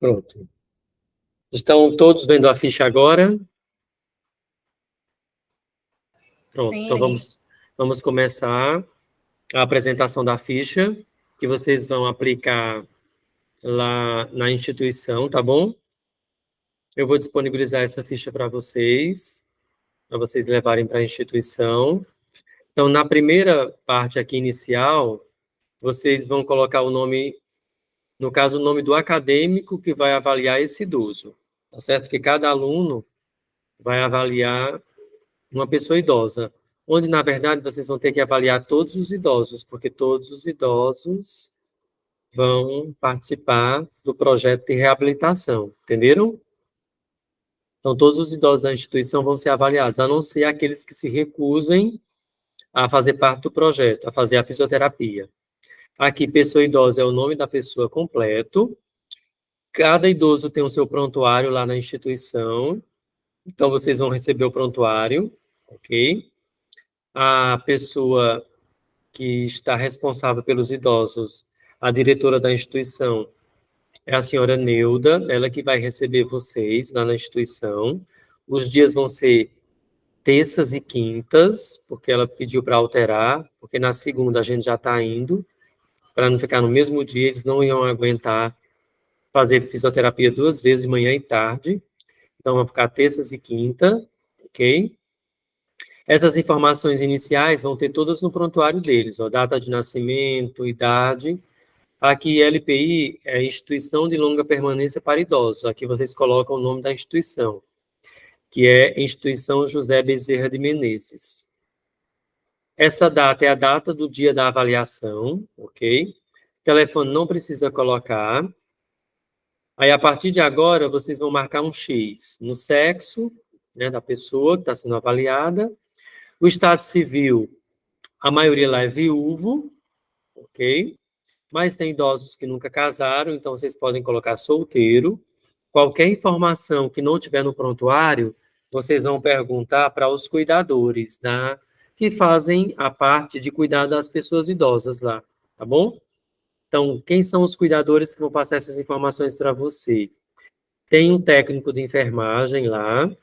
Pronto. Estão todos vendo a ficha agora? Pronto, Sim. Então vamos começar a apresentação da ficha, que vocês vão aplicar lá na instituição, tá bom? Eu vou disponibilizar essa ficha para vocês levarem para a instituição. Então, na primeira parte aqui inicial, vocês vão colocar o nome, no caso, o nome do acadêmico que vai avaliar esse idoso, tá certo? Porque cada aluno vai avaliar uma pessoa idosa, onde, na verdade, vocês vão ter que avaliar todos os idosos, porque todos os idosos vão participar do projeto de reabilitação, entenderam? Então, todos os idosos da instituição vão ser avaliados, a não ser aqueles que se recusem a fazer parte do projeto, a fazer a fisioterapia. Aqui, pessoa idosa é o nome da pessoa completo. Cada idoso tem o seu prontuário lá na instituição. Então, vocês vão receber o prontuário, ok? A pessoa que está responsável pelos idosos, a diretora da instituição, é a senhora Neuda, ela que vai receber vocês lá na instituição. Os dias vão ser terças e quintas, porque ela pediu para alterar, porque na segunda a gente já está indo, para não ficar no mesmo dia, eles não iam aguentar fazer fisioterapia 2 vezes, de manhã e tarde. Então, vão ficar terças e quinta, ok? Essas informações iniciais vão ter todas no prontuário deles, ó, data de nascimento, idade. Aqui, LPI é Instituição de Longa Permanência para Idosos. Aqui vocês colocam o nome da instituição, que é Instituição José Bezerra de Menezes. Essa data é a data do dia da avaliação, ok? Telefone não precisa colocar. Aí, a partir de agora, vocês vão marcar um X no sexo, né, da pessoa que está sendo avaliada. O estado civil, a maioria lá é viúvo, ok? Mas tem idosos que nunca casaram, então vocês podem colocar solteiro. Qualquer informação que não tiver no prontuário, vocês vão perguntar para os cuidadores, tá? Que fazem a parte de cuidar das pessoas idosas lá, tá bom? Então, quem são os cuidadores que vão passar essas informações para você? Tem um técnico de enfermagem lá,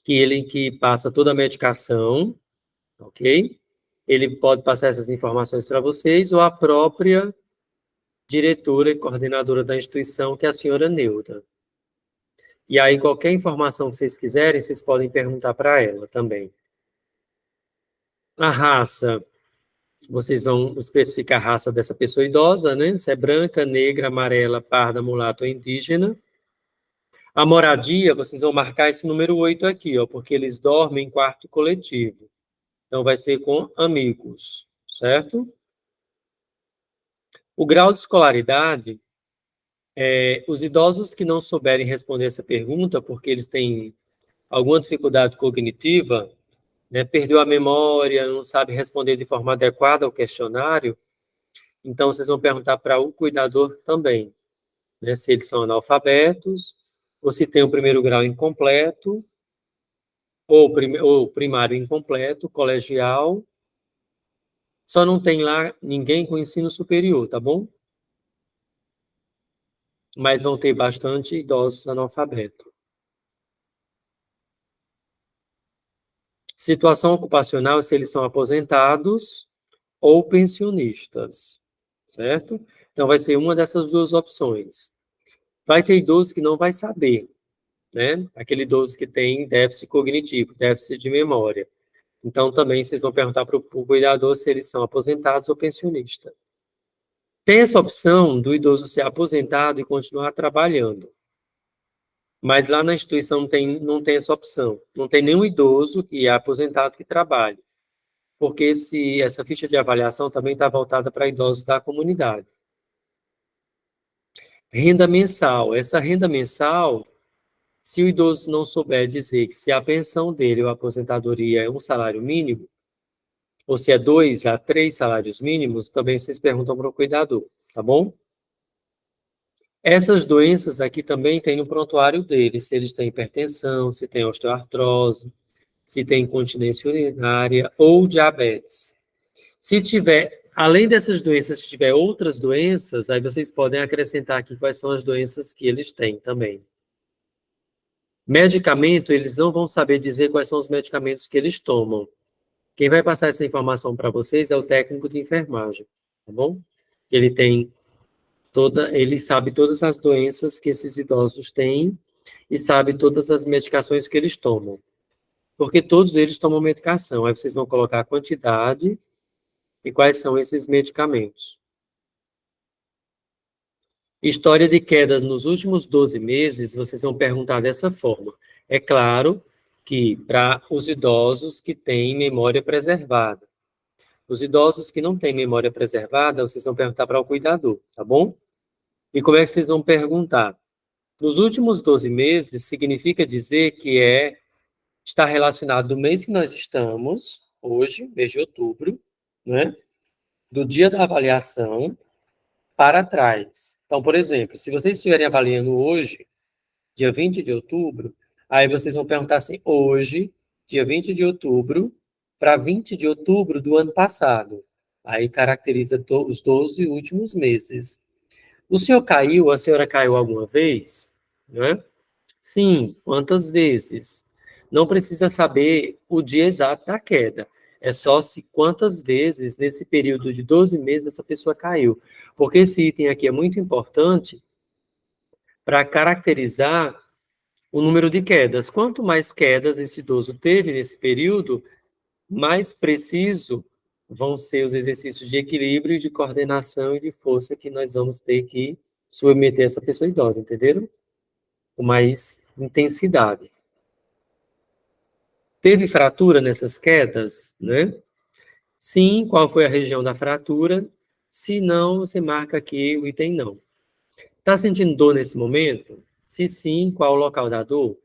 que passa toda a medicação, ok? Ele pode passar essas informações para vocês, ou a própria diretora e coordenadora da instituição, que é a senhora Neuda. E aí, qualquer informação que vocês quiserem, vocês podem perguntar para ela também. A raça, vocês vão especificar a raça dessa pessoa idosa, né? Se é branca, negra, amarela, parda, mulata ou indígena. A moradia, vocês vão marcar esse número 8 aqui, ó, porque eles dormem em quarto coletivo. Então, vai ser com amigos, certo? O grau de escolaridade, os idosos que não souberem responder essa pergunta, porque eles têm alguma dificuldade cognitiva, né, perdeu a memória, não sabe responder de forma adequada ao questionário, então vocês vão perguntar para o cuidador também, né, se eles são analfabetos, ou se tem o primeiro grau incompleto, ou primário incompleto, colegial. Só não tem lá ninguém com ensino superior, tá bom? Mas vão ter bastante idosos analfabetos. Situação ocupacional, se eles são aposentados ou pensionistas, certo? Então, vai ser uma dessas duas opções. Vai ter idoso que não vai saber, né? Aquele idoso que tem déficit cognitivo, déficit de memória. Então, também vocês vão perguntar para o cuidador se eles são aposentados ou pensionistas. Tem essa opção do idoso ser aposentado e continuar trabalhando. Mas lá na instituição não tem essa opção. Não tem nenhum idoso que é aposentado que trabalhe. Porque essa ficha de avaliação também está voltada para idosos da comunidade. Renda mensal. Essa renda mensal, se o idoso não souber dizer que se a pensão dele ou a aposentadoria é um salário mínimo, ou se é 2 a 3 salários mínimos, também vocês perguntam para o cuidador, tá bom? Essas doenças aqui também tem no prontuário deles, se eles têm hipertensão, se tem osteoartrose, se tem incontinência urinária ou diabetes. Se tiver Além dessas doenças, se tiver outras doenças, aí vocês podem acrescentar aqui quais são as doenças que eles têm também. Medicamento, eles não vão saber dizer quais são os medicamentos que eles tomam. Quem vai passar essa informação para vocês é o técnico de enfermagem, tá bom? Ele sabe todas as doenças que esses idosos têm e sabe todas as medicações que eles tomam. Porque todos eles tomam medicação. Aí vocês vão colocar a quantidade e quais são esses medicamentos. História de queda nos últimos 12 meses, vocês vão perguntar dessa forma. É claro que para os idosos que têm memória preservada. Os idosos que não têm memória preservada, vocês vão perguntar para o cuidador, tá bom? E como é que vocês vão perguntar? Nos últimos 12 meses, significa dizer que está relacionado do mês que nós estamos, hoje, mês de outubro, né? Do dia da avaliação para trás. Então, por exemplo, se vocês estiverem avaliando hoje, dia 20 de outubro, aí vocês vão perguntar assim, hoje, dia 20 de outubro, para 20 de outubro do ano passado. Aí caracteriza os 12 últimos meses. O senhor caiu, a senhora caiu alguma vez? Né? Sim, quantas vezes? Não precisa saber o dia exato da queda. É só se quantas vezes, nesse período de 12 meses, essa pessoa caiu. Porque esse item aqui é muito importante para caracterizar o número de quedas. Quanto mais quedas esse idoso teve nesse período, mais preciso vão ser os exercícios de equilíbrio, de coordenação e de força que nós vamos ter que submeter essa pessoa idosa, entenderam? Com mais intensidade. Teve fratura nessas quedas, né? Sim, qual foi a região da fratura? Se não, você marca aqui o item não. Está sentindo dor nesse momento? Se sim, qual o local da dor?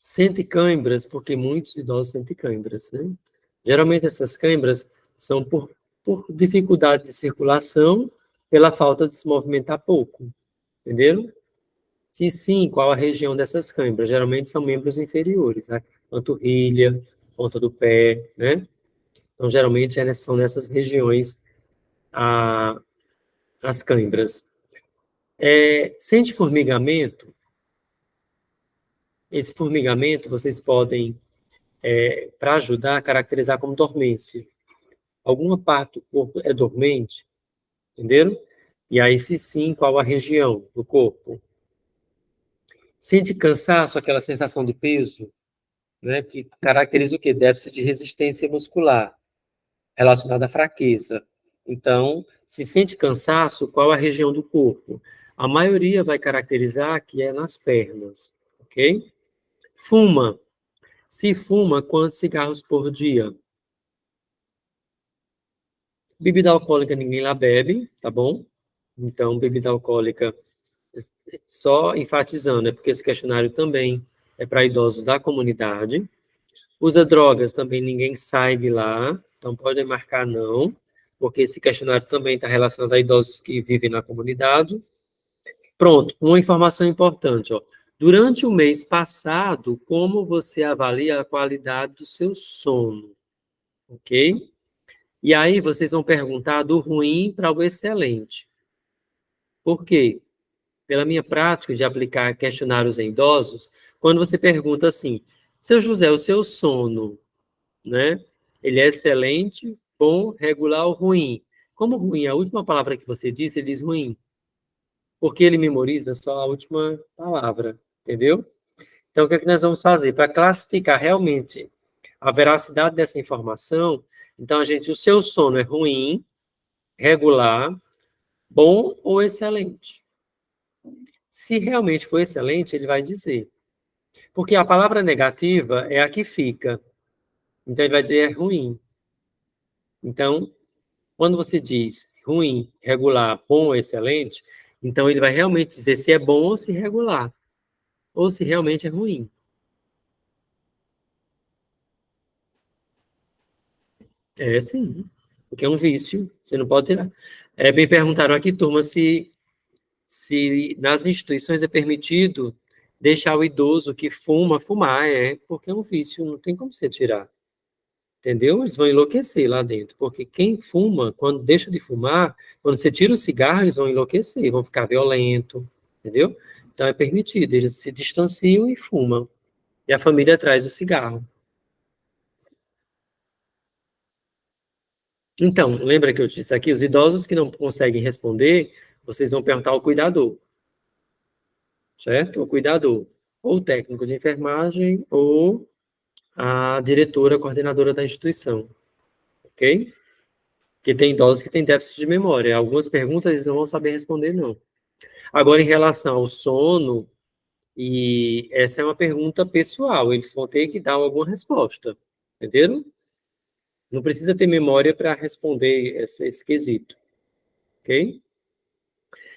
Sente câimbras, porque muitos idosos sentem câimbras, né? Geralmente essas câimbras são por dificuldade de circulação, pela falta de se movimentar pouco, entenderam? Se sim, qual a região dessas câimbras? Geralmente são membros inferiores, né? Panturrilha, ponta do pé, né? Então, geralmente, elas são nessas regiões as câimbras. Sente formigamento? Esse formigamento, vocês podem, para ajudar, caracterizar como dormência. Alguma parte do corpo é dormente, entenderam? E aí, se sim, qual a região do corpo? Sente cansaço, aquela sensação de peso, né, que caracteriza o quê? Déficit de resistência muscular, relacionado à fraqueza. Então, se sente cansaço, qual a região do corpo? A maioria vai caracterizar que é nas pernas, ok? Fuma. Se fuma, quantos cigarros por dia? Bebida alcoólica ninguém lá bebe, tá bom? Então, bebida alcoólica, só enfatizando, é porque esse questionário também é para idosos da comunidade. Usa drogas, também ninguém sai de lá, então podem marcar não, porque esse questionário também está relacionado a idosos que vivem na comunidade. Pronto, uma informação importante, ó. Durante o mês passado, como você avalia a qualidade do seu sono? Ok? E aí vocês vão perguntar do ruim para o excelente. Por quê? Pela minha prática de aplicar questionários em idosos, quando você pergunta assim, seu José, o seu sono, né? Ele é excelente, bom, regular ou ruim? Como ruim, a última palavra que você disse, ele diz ruim. Porque ele memoriza só a última palavra, entendeu? Então, o que é que nós vamos fazer? Para classificar realmente a veracidade dessa informação, então, o seu sono é ruim, regular, bom ou excelente. Se realmente for excelente, ele vai dizer. Porque a palavra negativa é a que fica. Então, ele vai dizer é ruim. Então, quando você diz ruim, regular, bom ou excelente, então ele vai realmente dizer se é bom ou se é regular, ou se realmente é ruim. É sim, porque é um vício, você não pode tirar. Bem perguntaram aqui, turma, se nas instituições é permitido deixar o idoso que fuma, fumar, porque é um vício, não tem como você tirar. entendeu? Eles vão enlouquecer lá dentro, porque quem fuma, quando deixa de fumar, quando você tira o cigarro, eles vão enlouquecer, vão ficar violentos, entendeu? Então é permitido, eles se distanciam e fumam. E a família traz o cigarro. Então, lembra que eu disse aqui, os idosos que não conseguem responder, vocês vão perguntar ao cuidador, certo? O cuidador, ou o técnico de enfermagem, ou a diretora, coordenadora da instituição, ok? Porque tem idosos que têm déficit de memória. Algumas perguntas eles não vão saber responder, não. Agora, em relação ao sono, e essa é uma pergunta pessoal, eles vão ter que dar alguma resposta, entenderam? Não precisa ter memória para responder esse quesito, ok?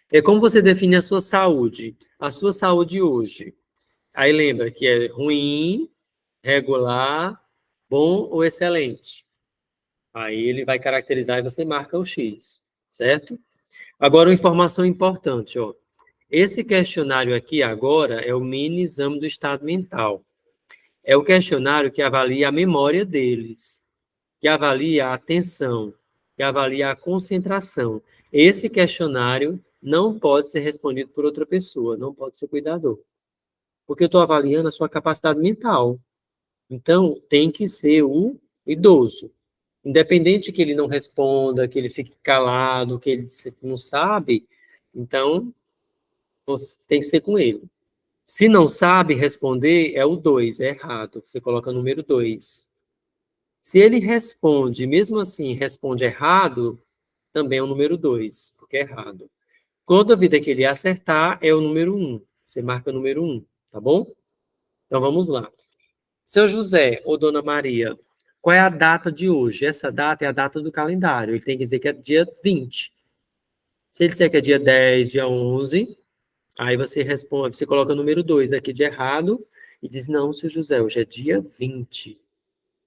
É como você define a sua saúde. A sua saúde hoje. Aí lembra que é ruim, regular, bom ou excelente. Aí ele vai caracterizar e você marca o X, certo? Agora, uma informação importante, ó. Esse questionário aqui agora é o mini exame do estado mental. É o questionário que avalia a memória deles, que avalia a atenção, que avalia a concentração. Esse questionário não pode ser respondido por outra pessoa, não pode ser cuidador. Porque eu estou avaliando a sua capacidade mental. Então, tem que ser o idoso. Independente que ele não responda, que ele fique calado, que ele não sabe, então, tem que ser com ele. Se não sabe responder, é o 2, é errado. Você coloca o número 2. Se ele responde, mesmo assim, responde errado, também é o número 2, porque é errado. Toda vida que ele acertar, é o número 1. Você marca o número 1, tá bom? Então, vamos lá. Seu José ou Dona Maria, qual é a data de hoje? Essa data é a data do calendário. Ele tem que dizer que é dia 20. Se ele disser que é dia 10, dia 11, aí você responde, você coloca o número 2 aqui de errado e diz, não, seu José, hoje é dia 20.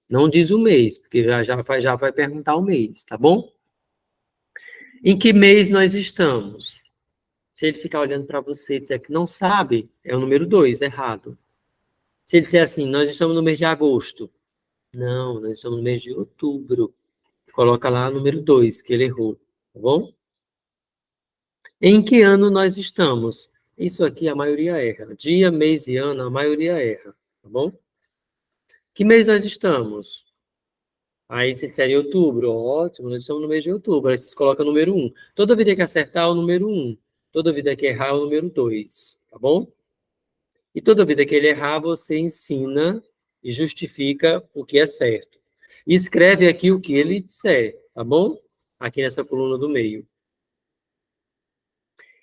Não diz o mês, porque já vai perguntar o mês, tá bom? Em que mês nós estamos? Se ele ficar olhando para você e dizer que não sabe, é o número 2, errado. Se ele disser assim, nós estamos no mês de agosto. Não, nós estamos no mês de outubro. Coloca lá o número 2, que ele errou, tá bom? Em que ano nós estamos? Isso aqui a maioria erra. Dia, mês e ano, a maioria erra, tá bom? Que mês nós estamos? Aí se disser em outubro, ótimo, nós estamos no mês de outubro. Aí vocês colocam o número 1. Toda vida que acertar é o número 1. Toda vida que errar é o número 2, tá bom? E toda vida que ele errar, você ensina e justifica o que é certo. E escreve aqui o que ele disser, tá bom? Aqui nessa coluna do meio.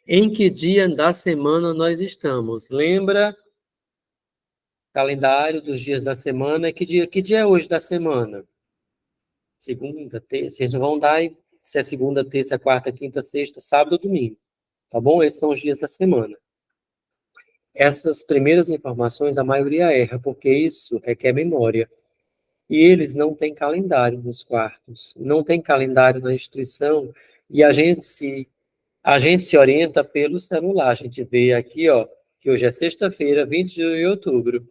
Em que dia da semana nós estamos? Lembra? Calendário dos dias da semana. Que dia é hoje da semana? Segunda, terça. Vocês vão dar se é segunda, terça, quarta, quinta, sexta, sábado ou domingo. Tá bom? Esses são os dias da semana. Essas primeiras informações a maioria erra, porque isso requer memória. E eles não têm calendário nos quartos, não tem calendário na instituição, e a gente se orienta pelo celular. A gente vê aqui, ó, que hoje é sexta-feira, 20 de outubro.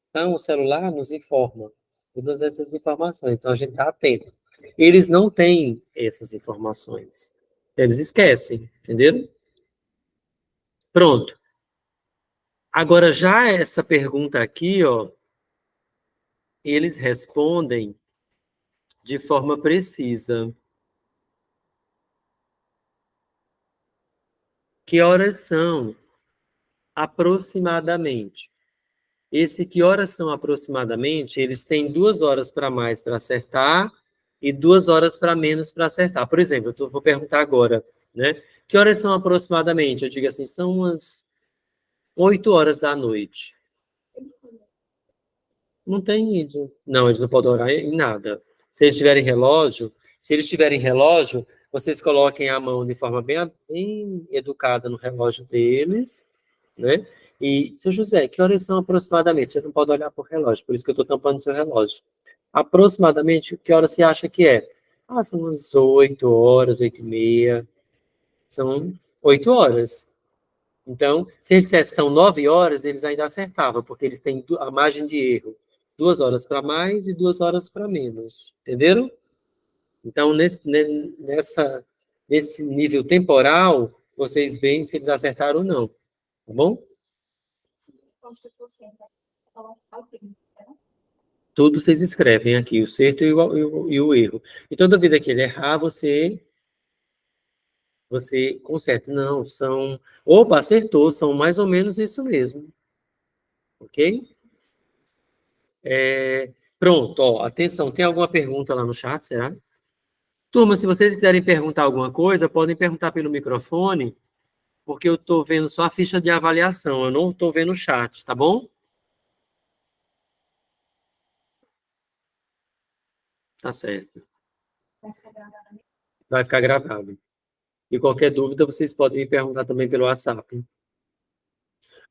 Então, o celular nos informa todas essas informações. Então, a gente está atento. Eles não têm essas informações. Eles esquecem, entenderam? Pronto. Agora, já essa pergunta aqui, ó, eles respondem de forma precisa. Que horas são? Aproximadamente. Esse que horas são aproximadamente, eles têm 2 horas para mais para acertar e 2 horas para menos para acertar. Por exemplo, vou perguntar agora, né? Que horas são aproximadamente? Eu digo assim, são umas 8 horas da noite. Não tem isso. Não, eles não podem orar em nada. Se eles tiverem relógio, vocês coloquem a mão de forma bem educada no relógio deles, né? E, seu José, que horas são aproximadamente? Você não pode olhar por relógio, por isso que eu estou tampando seu relógio. Aproximadamente, que hora você acha que é? Ah, são umas 8 horas, 8h30. São 8 horas. Então, se eles dissessem são 9 horas, eles ainda acertavam, porque eles têm a margem de erro. 2 horas para mais e 2 horas para menos. Entenderam? Então, nesse nível temporal, vocês veem se eles acertaram ou não. Tá bom? Tudo vocês escrevem aqui, o certo e o erro. E toda vida que ele errar, você conserta. Não, são... Opa, acertou, são mais ou menos isso mesmo. Ok? Pronto, ó, atenção, tem alguma pergunta lá no chat, será? Turma, se vocês quiserem perguntar alguma coisa, podem perguntar pelo microfone, porque eu estou vendo só a ficha de avaliação, eu não estou vendo o chat, tá bom? Tá certo. Vai ficar gravado. E qualquer dúvida, vocês podem me perguntar também pelo WhatsApp.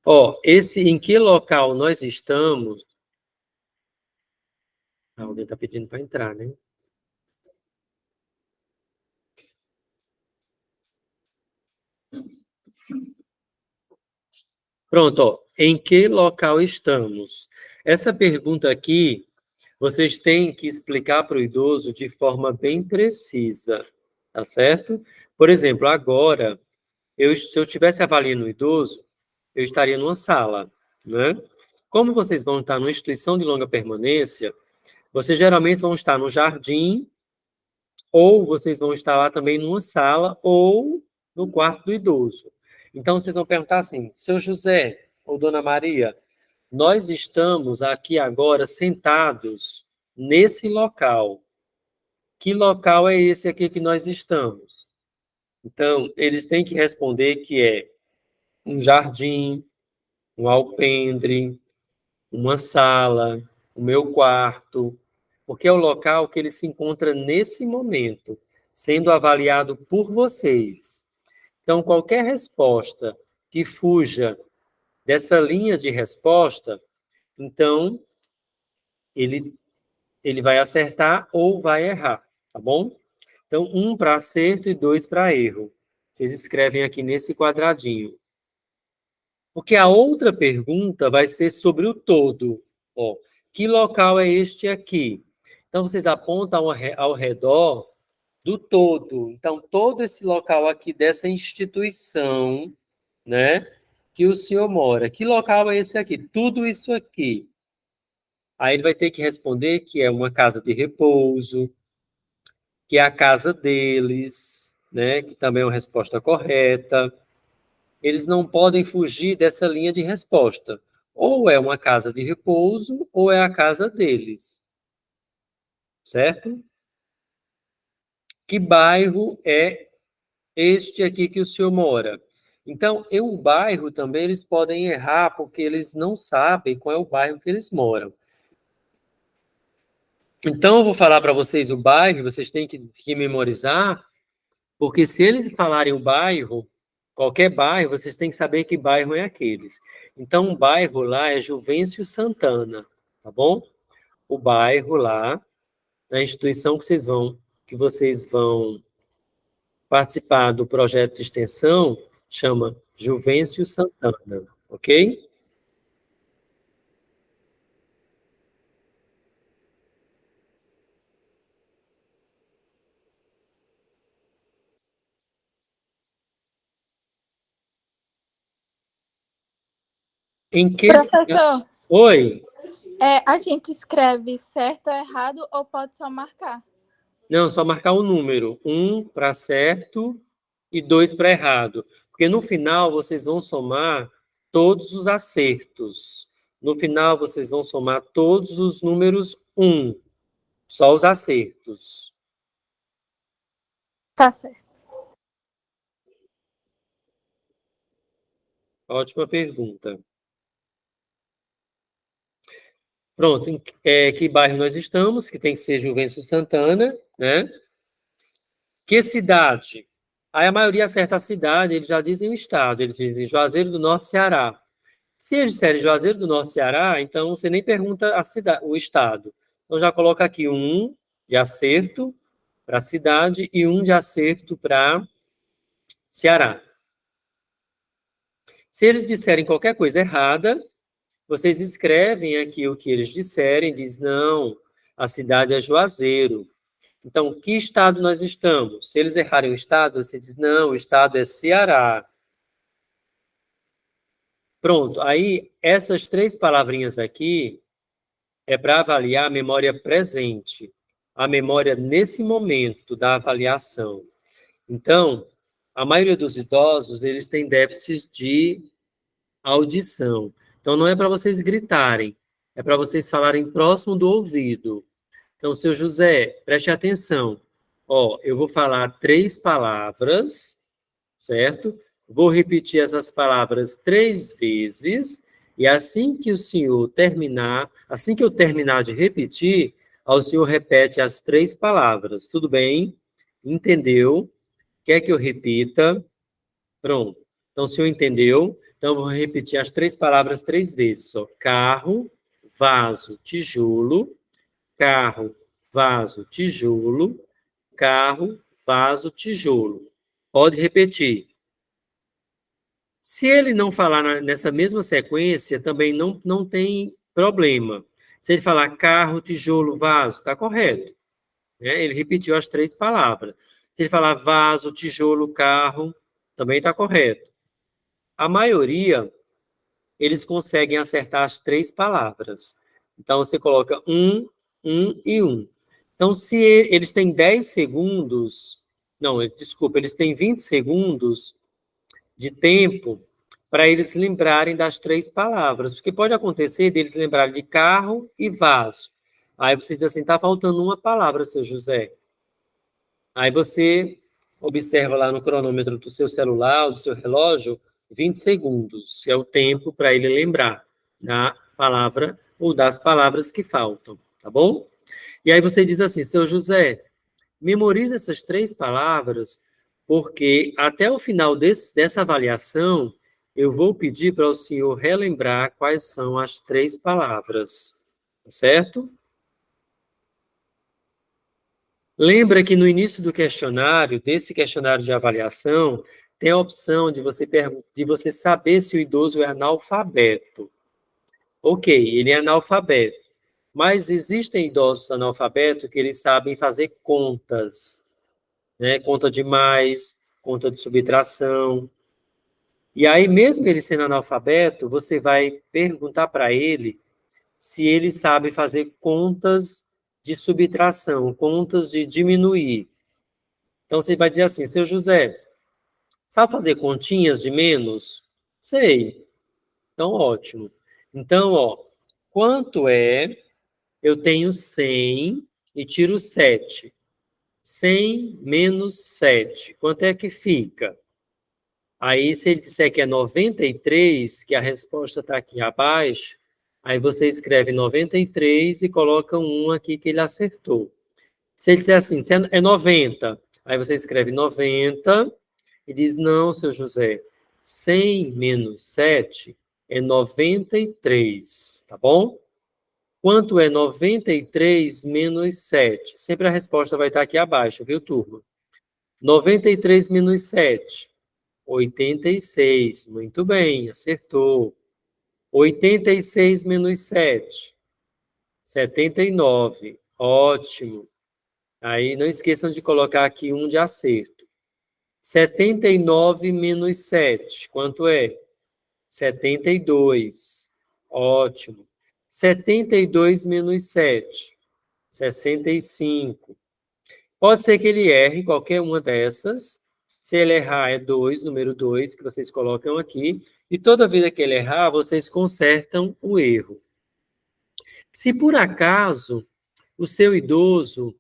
Ó, em que local nós estamos... Alguém está pedindo para entrar, né? Pronto, ó. Em que local estamos? Essa pergunta aqui, vocês têm que explicar para o idoso de forma bem precisa, tá certo? Por exemplo, agora, se eu estivesse avaliando o idoso, eu estaria numa sala, né? Como vocês vão estar numa instituição de longa permanência, vocês geralmente vão estar no jardim, ou vocês vão estar lá também numa sala, ou no quarto do idoso. Então, vocês vão perguntar assim, seu José ou dona Maria, nós estamos aqui agora sentados nesse local. Que local é esse aqui que nós estamos? Então, eles têm que responder que é um jardim, um alpendre, uma sala, o meu quarto, porque é o local que ele se encontra nesse momento, sendo avaliado por vocês. Então, qualquer resposta que fuja dessa linha de resposta, então, ele, ele vai acertar ou vai errar, tá bom? Então, 1 para acerto e 2 para erro. Vocês escrevem aqui nesse quadradinho. Porque a outra pergunta vai ser sobre o todo. Ó, que local é este aqui? Então, vocês apontam ao redor do todo. Então, todo esse local aqui dessa instituição, né, que o senhor mora. Que local é esse aqui? Tudo isso aqui. Aí ele vai ter que responder que é uma casa de repouso, que é a casa deles, né, que também é uma resposta correta. Eles não podem fugir dessa linha de resposta. Ou é uma casa de repouso, ou é a casa deles. Certo? Que bairro é este aqui que o senhor mora? Então, o bairro também eles podem errar, porque eles não sabem qual é o bairro que eles moram. Então, eu vou falar para vocês o bairro, vocês têm que memorizar, porque se eles falarem o bairro, qualquer bairro, vocês têm que saber que bairro é aqueles. Então, o bairro lá é Juvencio Santana, tá bom? O bairro lá, na instituição que vocês vão participar do projeto de extensão, chama Juvencio Santana, ok? Em que... Professor, Oi? a gente escreve certo ou errado ou pode só marcar? Não, só marcar o número. 1 para certo e 2 para errado. Porque no final vocês vão somar todos os acertos. No final vocês vão somar todos os números 1. Só os acertos. Tá certo. Ótima pergunta. Pronto, que bairro nós estamos? Que tem que ser Juvencio Santana, né? Que cidade? Aí a maioria acerta a cidade, eles já dizem o estado, eles dizem Juazeiro do Norte, Ceará. Se eles disserem Juazeiro do Norte, Ceará, então você nem pergunta a cidade, o estado. Então já coloca aqui 1 de acerto para a cidade e 1 de acerto para Ceará. Se eles disserem qualquer coisa errada, vocês escrevem aqui o que eles disserem, diz, não, a cidade é Juazeiro. Então, que estado nós estamos? Se eles errarem o estado, você diz, não, o estado é Ceará. Pronto, aí essas 3 palavrinhas aqui é para avaliar a memória presente, a memória nesse momento da avaliação. Então, a maioria dos idosos, eles têm déficit de audição. Então, não é para vocês gritarem, é para vocês falarem próximo do ouvido. Então, seu José, preste atenção. Ó, eu vou falar 3 palavras, certo? Vou repetir essas palavras 3 vezes, e assim que o senhor terminar, assim que eu terminar de repetir, o senhor repete as 3 palavras. Tudo bem? Entendeu? Quer que eu repita? Pronto. Então, o senhor entendeu? Então, eu vou repetir as 3 palavras 3 vezes. Ó. Carro, vaso, tijolo. Carro, vaso, tijolo. Carro, vaso, tijolo. Pode repetir. Se ele não falar nessa mesma sequência, também não tem problema. Se ele falar carro, tijolo, vaso, está correto. Né? Ele repetiu as 3 palavras. Se ele falar vaso, tijolo, carro, também está correto. A maioria, eles conseguem acertar as 3 palavras. Então, você coloca 1, 1 e 1. Então, se eles têm 10 segundos, não, desculpa, eles têm 20 segundos de tempo para eles lembrarem das 3 palavras. Porque pode acontecer deles lembrarem de carro e vaso. Aí você diz assim, está faltando uma palavra, seu José. Aí você observa lá no cronômetro do seu celular, do seu relógio, 20 segundos, que é o tempo para ele lembrar da palavra ou das palavras que faltam, tá bom? E aí você diz assim, seu José, memoriza essas 3 palavras, porque até o final dessa avaliação, eu vou pedir para o senhor relembrar quais são as 3 palavras, tá certo? Lembra que no início do questionário, desse questionário de avaliação, tem a opção de você saber se o idoso é analfabeto. Ok, ele é analfabeto, mas existem idosos analfabetos que eles sabem fazer contas, né? Conta de mais, conta de subtração. E aí, mesmo ele sendo analfabeto, você vai perguntar para ele se ele sabe fazer contas de subtração, contas de diminuir. Então, você vai dizer assim, seu José, sabe fazer continhas de menos? Sei. Então, ótimo. Então, ó, quanto é, eu tenho 100 e tiro 7. 100 menos 7. Quanto é que fica? Aí, se ele disser que é 93, que a resposta está aqui abaixo, aí você escreve 93 e coloca um aqui que ele acertou. Se ele disser assim, se é 90, aí você escreve 90 e diz, não, seu José, 100 menos 7 é 93, tá bom? Quanto é 93 menos 7? Sempre a resposta vai estar aqui abaixo, viu, turma? 93 menos 7, 86. Muito bem, acertou. 86 menos 7, 79. Ótimo. Aí não esqueçam de colocar aqui um de acerto. 79 menos 7, quanto é? 72. Ótimo. 72 menos 7, 65. Pode ser que ele erre qualquer uma dessas. Se ele errar, é 2, número 2, que vocês colocam aqui. E toda vez que ele errar, vocês consertam o erro. Se por acaso o seu idoso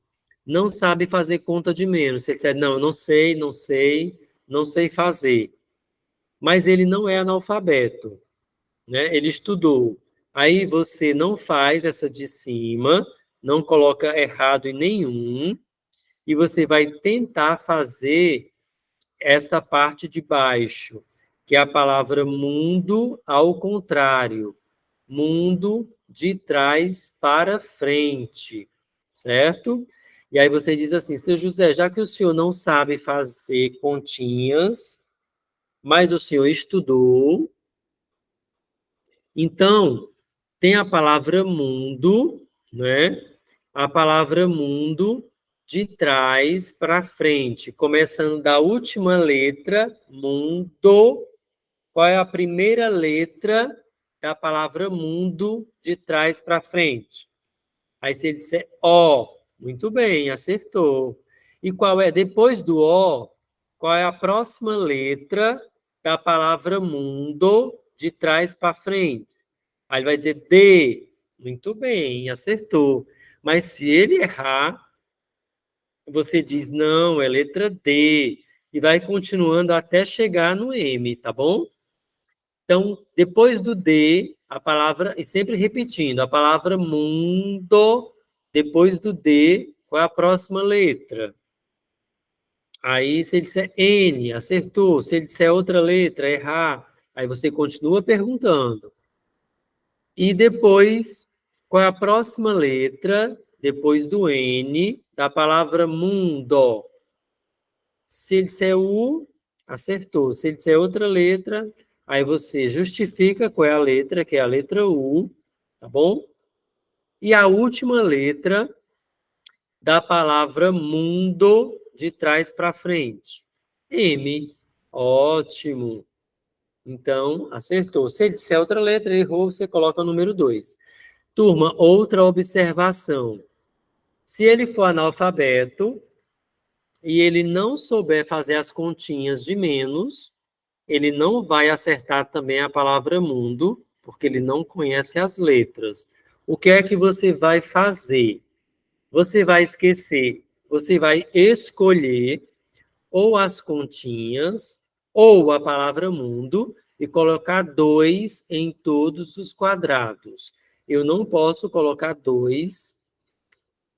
não sabe fazer conta de menos, se ele disser, não, não sei, não sei fazer, mas ele não é analfabeto, né? Ele estudou. Aí você não faz essa de cima, não coloca errado em nenhum, e você vai tentar fazer essa parte de baixo, que é a palavra mundo ao contrário. Mundo de trás para frente, certo? E aí você diz assim, seu José, já que o senhor não sabe fazer continhas, mas o senhor estudou, então tem a palavra mundo, né? A palavra mundo de trás para frente, começando da última letra, mundo. Qual é a primeira letra da palavra mundo de trás para frente? Aí se ele disser O, muito bem, acertou. E qual é, depois do O, qual é a próxima letra da palavra mundo de trás para frente? Aí ele vai dizer D, muito bem, acertou. Mas se ele errar, você diz não, é letra D, e vai continuando até chegar no M, tá bom? Então, depois do D, a palavra, e sempre repetindo, a palavra mundo, depois do D, qual é a próxima letra? Aí, se ele disser N, acertou. Se ele disser outra letra, errar, aí você continua perguntando. E depois, qual é a próxima letra, depois do N, da palavra mundo? Se ele disser U, acertou. Se ele disser outra letra, aí você justifica qual é a letra, que é a letra U, tá bom? E a última letra da palavra mundo de trás para frente. M. Ótimo. Então, acertou. Se ele disser outra letra, errou, você coloca o número 2. Turma, outra observação. Se ele for analfabeto e ele não souber fazer as continhas de menos, ele não vai acertar também a palavra mundo, porque ele não conhece as letras. O que é que você vai fazer? Você vai esquecer, você vai escolher ou as continhas ou a palavra mundo e colocar 2 em todos os quadrados. Eu não posso colocar 2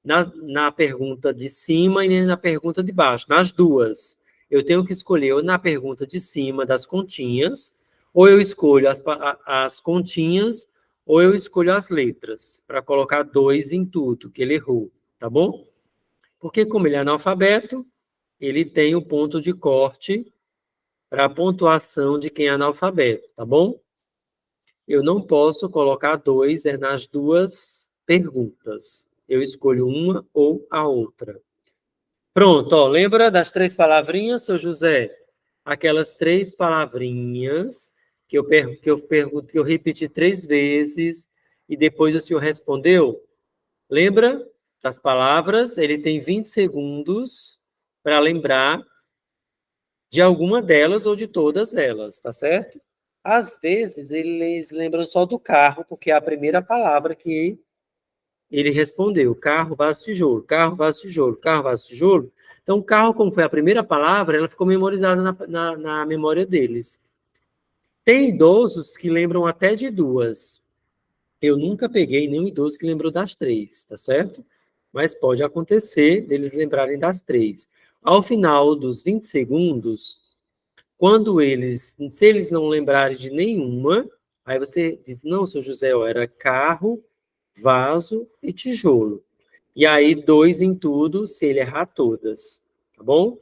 na pergunta de cima e nem na pergunta de baixo, nas duas. Eu tenho que escolher ou na pergunta de cima das continhas, ou eu escolho as continhas, ou eu escolho as letras, para colocar 2 em tudo, que ele errou, tá bom? Porque como ele é analfabeto, ele tem o ponto de corte para a pontuação de quem é analfabeto, tá bom? Eu não posso colocar 2 nas duas perguntas. Eu escolho uma ou a outra. Pronto, ó, lembra das 3 palavrinhas, seu José? Aquelas 3 palavrinhas que eu repeti 3 vezes e depois o senhor respondeu? Lembra das palavras? Ele tem 20 segundos para lembrar de alguma delas ou de todas elas, tá certo? Às vezes, eles lembram só do carro, porque é a primeira palavra que ele respondeu. Carro, vaso, tijolo. Carro, vaso, tijolo. Carro, vaso, tijolo. Então, carro, como foi a primeira palavra, ela ficou memorizada na memória deles. Tem idosos que lembram até de 2. Eu nunca peguei nenhum idoso que lembrou das 3, tá certo? Mas pode acontecer deles lembrarem das 3. Ao final dos 20 segundos, se eles não lembrarem de nenhuma, aí você diz, não, seu José, ó, era carro, vaso e tijolo. E aí, 2 em tudo, se ele errar todas, tá bom?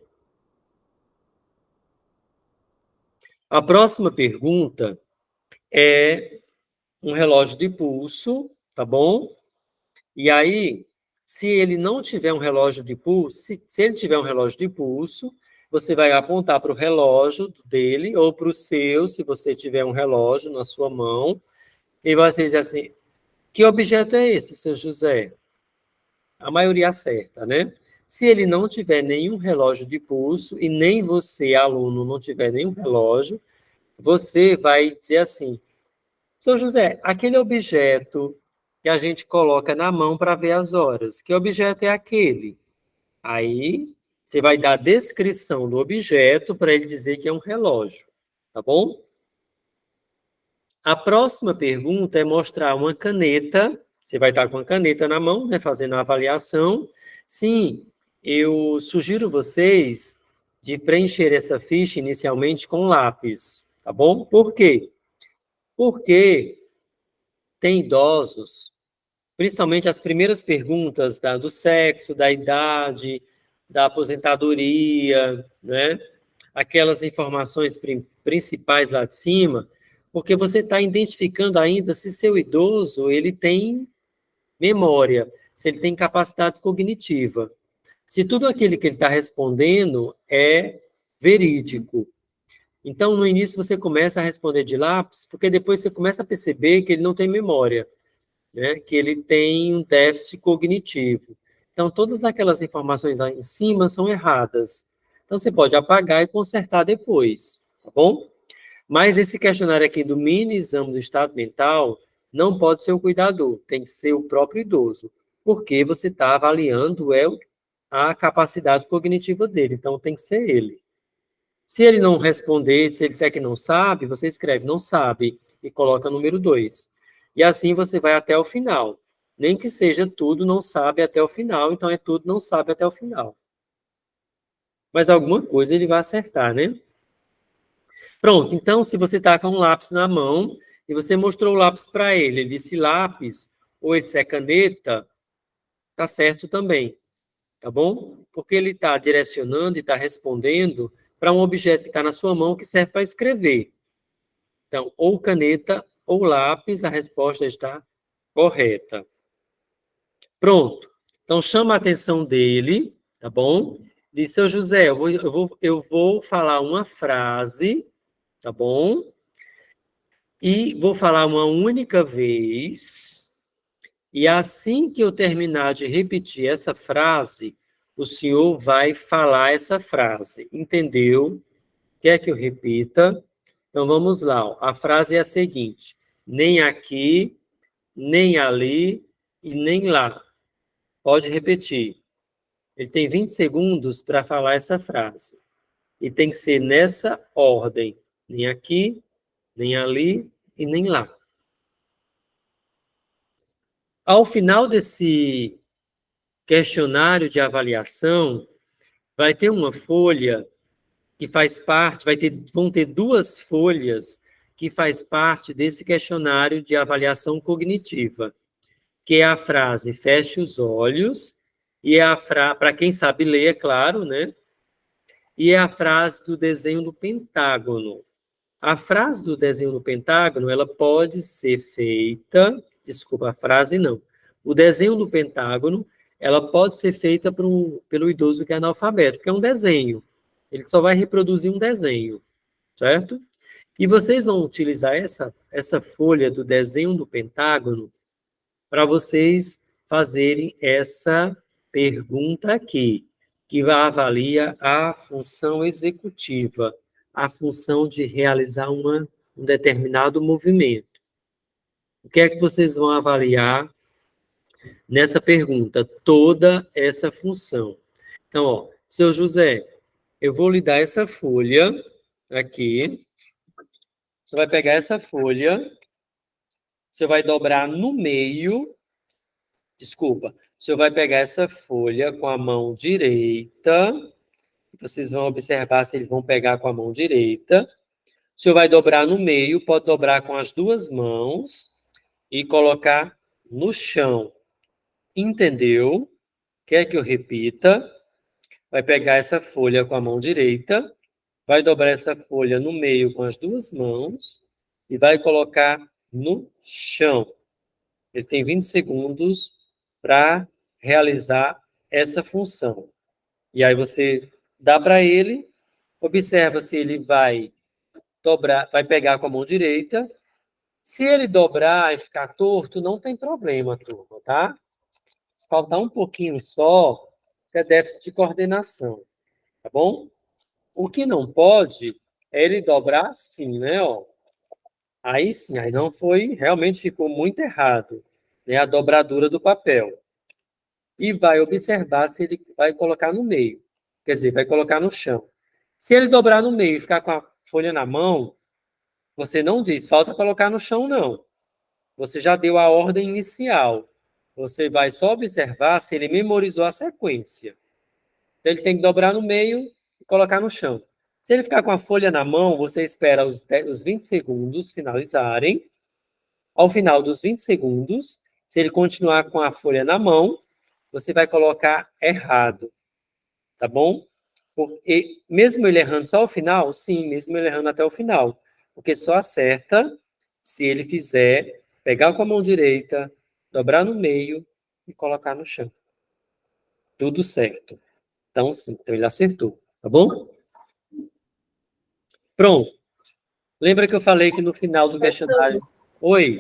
A próxima pergunta é um relógio de pulso, tá bom? E aí, se ele não tiver um relógio de pulso, se ele tiver um relógio de pulso, você vai apontar para o relógio dele ou para o seu, se você tiver um relógio na sua mão, e você diz assim, que objeto é esse, seu José? A maioria acerta, né? Se ele não tiver nenhum relógio de pulso e nem você, aluno, não tiver nenhum relógio, você vai dizer assim, seu José, aquele objeto que a gente coloca na mão para ver as horas, que objeto é aquele? Aí, você vai dar a descrição do objeto para ele dizer que é um relógio, tá bom? A próxima pergunta é mostrar uma caneta. Você vai estar com a caneta na mão, né, fazendo a avaliação. Sim, eu sugiro vocês de preencher essa ficha inicialmente com lápis, tá bom? Por quê? Porque tem idosos, principalmente as primeiras perguntas do sexo, da idade, da aposentadoria, né? Aquelas informações principais lá de cima, Porque você está identificando ainda se seu idoso ele tem memória, se ele tem capacidade cognitiva. Se tudo aquilo que ele está respondendo é verídico. Então, no início, você começa a responder de lápis, porque depois você começa a perceber que ele não tem memória, né? Que ele tem um déficit cognitivo. Então, todas aquelas informações lá em cima são erradas. Então, você pode apagar e consertar depois, tá bom? Mas esse questionário aqui do mini exame do estado mental não pode ser o cuidador, tem que ser o próprio idoso, porque você está avaliando a capacidade cognitiva dele, então tem que ser ele. Se ele não responder, se ele disser que não sabe, você escreve não sabe e coloca número 2. E assim você vai até o final. Nem que seja tudo não sabe até o final, então é tudo não sabe até o final. Mas alguma coisa ele vai acertar, né? Pronto, então se você está com um lápis na mão e você mostrou o lápis para ele, ele disse lápis ou ele disse caneta, tá certo também, tá bom? Porque ele está direcionando e está respondendo para um objeto que está na sua mão que serve para escrever. Então, ou caneta ou lápis, a resposta está correta. Pronto. Então, chama a atenção dele, tá bom? Diz, seu José, eu vou falar uma frase, tá bom? E vou falar uma única vez. E assim que eu terminar de repetir essa frase, o senhor vai falar essa frase. Entendeu? Quer que eu repita? Então, vamos lá. Ó. A frase é a seguinte. Nem aqui, nem ali e nem lá. Pode repetir. Ele tem 20 segundos para falar essa frase. E tem que ser nessa ordem. Nem aqui, nem ali e nem lá. Ao final desse questionário de avaliação, vai ter uma folha que faz parte, vão ter 2 folhas que faz parte desse questionário de avaliação cognitiva, que é a frase feche os olhos, e é a frase, para quem sabe ler, é claro, né? E é a frase do desenho do pentágono. A frase do desenho do pentágono, ela pode ser feita, desculpa, a frase não. O desenho do pentágono, ela pode ser feita pelo idoso que é analfabeto, porque é um desenho. Ele só vai reproduzir um desenho, certo? E vocês vão utilizar essa folha do desenho do pentágono para vocês fazerem essa pergunta aqui, que avalia a função executiva, a função de realizar um determinado movimento. O que é que vocês vão avaliar nessa pergunta? Toda essa função. Então, ó, seu José, eu vou lhe dar essa folha aqui. Você vai pegar essa folha, você vai dobrar no meio. Desculpa. Você vai pegar essa folha com a mão direita. Vocês vão observar se eles vão pegar com a mão direita. O senhor vai dobrar no meio, pode dobrar com as 2 mãos e colocar no chão. Entendeu? Quer que eu repita? Vai pegar essa folha com a mão direita, vai dobrar essa folha no meio com as 2 mãos e vai colocar no chão. Ele tem 20 segundos para realizar essa função. E aí você dá para ele, observa se ele vai dobrar, vai pegar com a mão direita. Se ele dobrar e ficar torto, não tem problema, turma, tá? Se faltar um pouquinho só, isso é déficit de coordenação, tá bom? O que não pode é ele dobrar assim, né, ó. Aí sim, aí não foi, realmente ficou muito errado, né, a dobradura do papel. E vai observar se ele vai colocar no meio, quer dizer, vai colocar no chão. Se ele dobrar no meio e ficar com a folha na mão, você não diz, falta colocar no chão, não. Você já deu a ordem inicial. Você vai só observar se ele memorizou a sequência. Então, ele tem que dobrar no meio e colocar no chão. Se ele ficar com a folha na mão, você espera os 20 segundos finalizarem. Ao final dos 20 segundos, se ele continuar com a folha na mão, você vai colocar errado, tá bom? Porque mesmo ele errando só ao final, sim, mesmo ele errando até o final. porque só acerta se ele fizer pegar com a mão direita, dobrar no meio e colocar no chão. Tudo certo. Então, sim, então ele acertou, tá bom? Pronto. Lembra que eu falei que no final do questionário... Oi?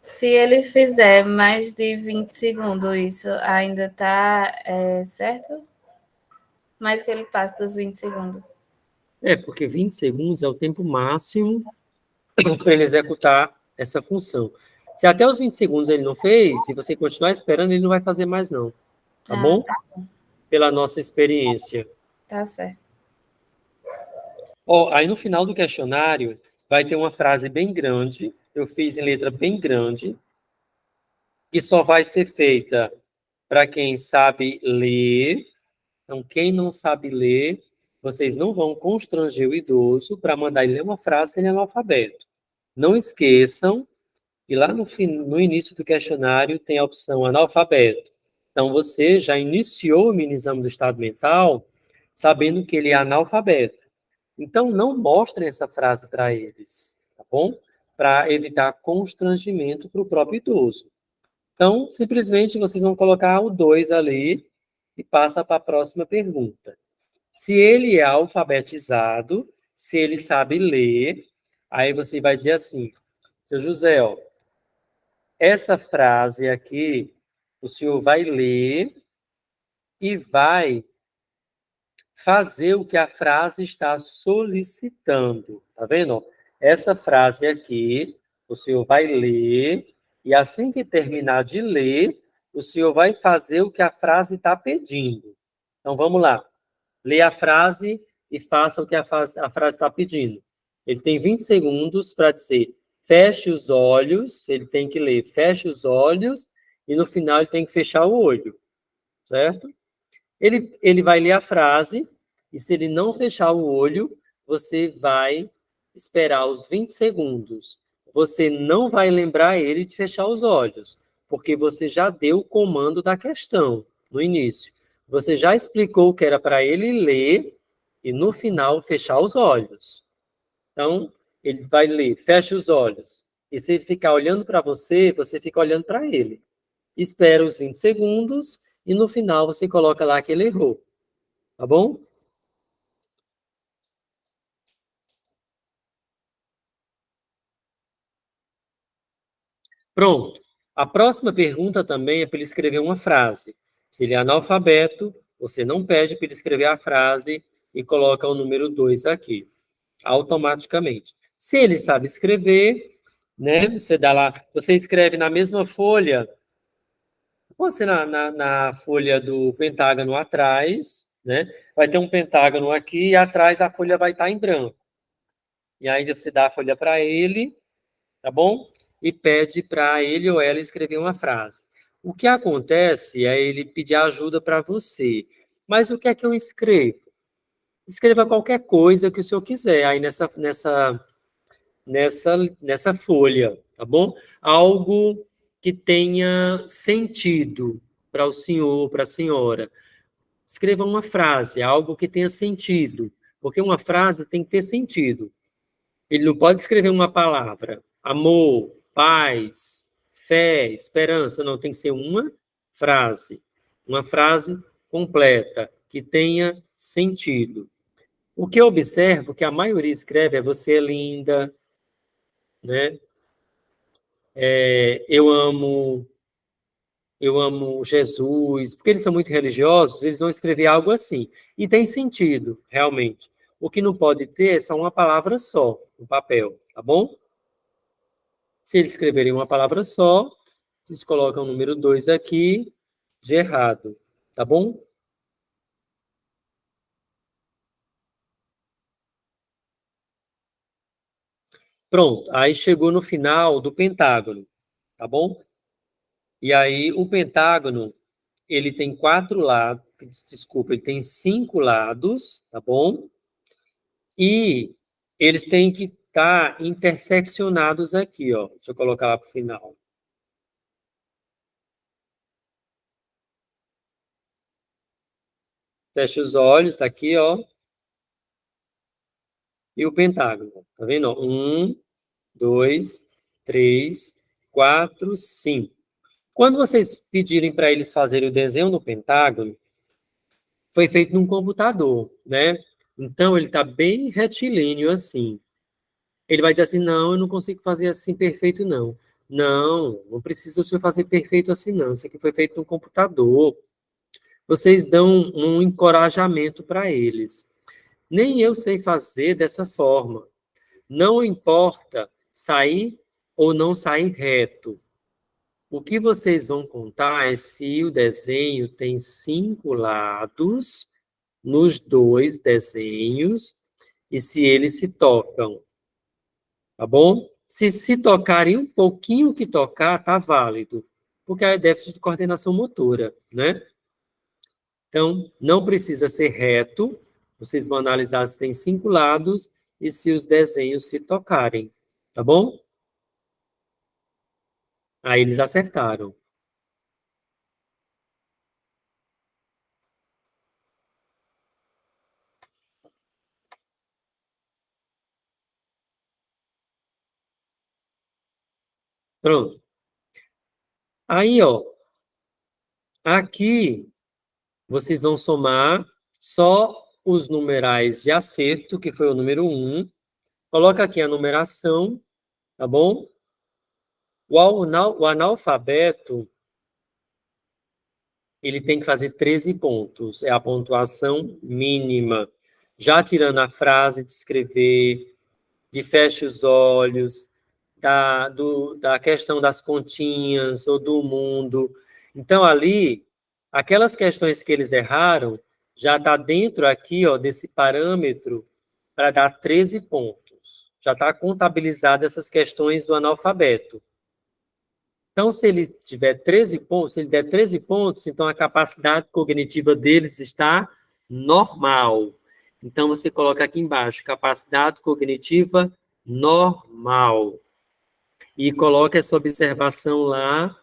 Se ele fizer mais de 20 segundos, isso ainda está certo? Mais que ele passe dos 20 segundos. Porque 20 segundos é o tempo máximo para ele executar essa função. Se até os 20 segundos ele não fez, se você continuar esperando, ele não vai fazer mais não. Tá bom? Tá bom. Pela nossa experiência. Tá certo. Aí no final do questionário vai ter uma frase bem grande, eu fiz em letra bem grande, que só vai ser feita para quem sabe ler. Então, quem não sabe ler, vocês não vão constranger o idoso para mandar ele ler uma frase sem analfabeto. Não esqueçam que lá no início do questionário tem a opção analfabeto. Então, você já iniciou o mini exame do estado mental sabendo que ele é analfabeto. Então, não mostrem essa frase para eles, tá bom? Para evitar constrangimento para o próprio idoso. Então, simplesmente vocês vão colocar o 2 ali e passa para a próxima pergunta. Se ele é alfabetizado, se ele sabe ler, aí você vai dizer assim, seu José, essa frase aqui, o senhor vai ler e vai fazer o que a frase está solicitando. Tá vendo? Essa frase aqui, o senhor vai ler, e assim que terminar de ler, o senhor vai fazer o que a frase está pedindo. Então, vamos lá. Lê a frase e faça o que a frase está pedindo. Ele tem 20 segundos para dizer, feche os olhos, ele tem que ler, feche os olhos, e no final ele tem que fechar o olho, certo? Ele vai ler a frase, e se ele não fechar o olho, você vai esperar os 20 segundos. Você não vai lembrar ele de fechar os olhos, porque você já deu o comando da questão no início. Você já explicou que era para ele ler e no final fechar os olhos. Então, ele vai ler, fecha os olhos. E se ele ficar olhando para você, você fica olhando para ele. Espera os 20 segundos e no final você coloca lá que ele errou. Tá bom? Pronto. A próxima pergunta também é para ele escrever uma frase. Se ele é analfabeto, você não pede para ele escrever a frase e coloca o número 2 aqui, automaticamente. Se ele sabe escrever, né, você dá lá, você escreve na mesma folha, pode ser na folha do pentágono atrás, né? Vai ter um pentágono aqui e atrás a folha vai estar em branco. E aí você dá a folha para ele, tá bom? E pede para ele ou ela escrever uma frase. O que acontece é ele pedir ajuda para você. Mas o que é que eu escrevo? Escreva qualquer coisa que o senhor quiser aí nessa folha, tá bom? Algo que tenha sentido para o senhor, para a senhora. Escreva uma frase, algo que tenha sentido, porque uma frase tem que ter sentido. Ele não pode escrever uma palavra. Amor, paz, fé, esperança. Não, tem que ser uma frase. Uma frase completa, que tenha sentido. O que eu observo que a maioria escreve é você é linda, né? Eu amo Jesus, porque eles são muito religiosos, eles vão escrever algo assim. E tem sentido, realmente. O que não pode ter é só uma palavra só no papel, tá bom? Se eles escreverem uma palavra só, vocês colocam o número 2 aqui de errado, tá bom? Pronto, aí chegou no final do pentágono, tá bom? E aí o pentágono, ele tem 4 lados, desculpa, ele tem 5 lados, tá bom? E eles têm que estar interseccionados aqui, ó. Deixa eu colocar lá para o final. Fecha os olhos, tá aqui, ó. e o pentágono. Tá vendo? 1, 2, 3, 4, 5. Quando vocês pedirem para eles fazerem o desenho do pentágono, foi feito num computador, né? Então, ele está bem retilíneo assim. Ele vai dizer assim, não, eu não consigo fazer assim perfeito, não. Não, não precisa o senhor fazer perfeito assim, não. Isso aqui foi feito no computador. Vocês dão um encorajamento para eles. Nem eu sei fazer dessa forma. Não importa sair ou não sair reto. O que vocês vão contar é se o desenho tem 5 lados nos 2 desenhos e se eles se tocam. Tá bom? Se tocarem um pouquinho que tocar, tá válido, porque é déficit de coordenação motora, né? Então, não precisa ser reto, vocês vão analisar se tem 5 lados e se os desenhos se tocarem, tá bom? Aí eles acertaram. Pronto. Aí, ó, aqui vocês vão somar só os numerais de acerto, que foi o número 1. Coloca aqui a numeração, tá bom? O analfabeto, ele tem que fazer 13 pontos. É a pontuação mínima. Já tirando a frase de escrever, de feche os olhos, da questão das continhas ou do mundo. Então, ali, aquelas questões que eles erraram, já está dentro aqui, ó, desse parâmetro para dar 13 pontos. Já está contabilizado essas questões do analfabeto. Então, se ele tiver 13 pontos, se ele der 13 pontos, então a capacidade cognitiva deles está normal. Então, você coloca aqui embaixo, capacidade cognitiva normal. E coloca essa observação lá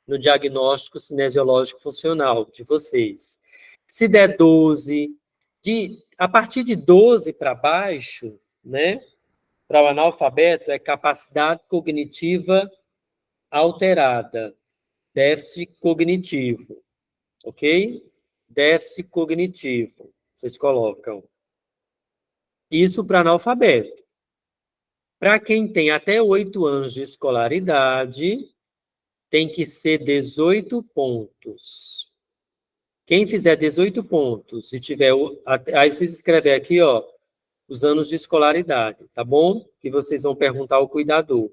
no diagnóstico cinesiológico funcional de vocês. Se der 12, a partir de 12 para baixo, né, para o analfabeto, é capacidade cognitiva alterada, déficit cognitivo, ok? Déficit cognitivo, vocês colocam. Isso para analfabeto. Para quem tem até 8 anos de escolaridade, tem que ser 18 pontos. Quem fizer 18 pontos e tiver... Aí vocês escrevem aqui, ó, os anos de escolaridade, tá bom? Que vocês vão perguntar ao cuidador,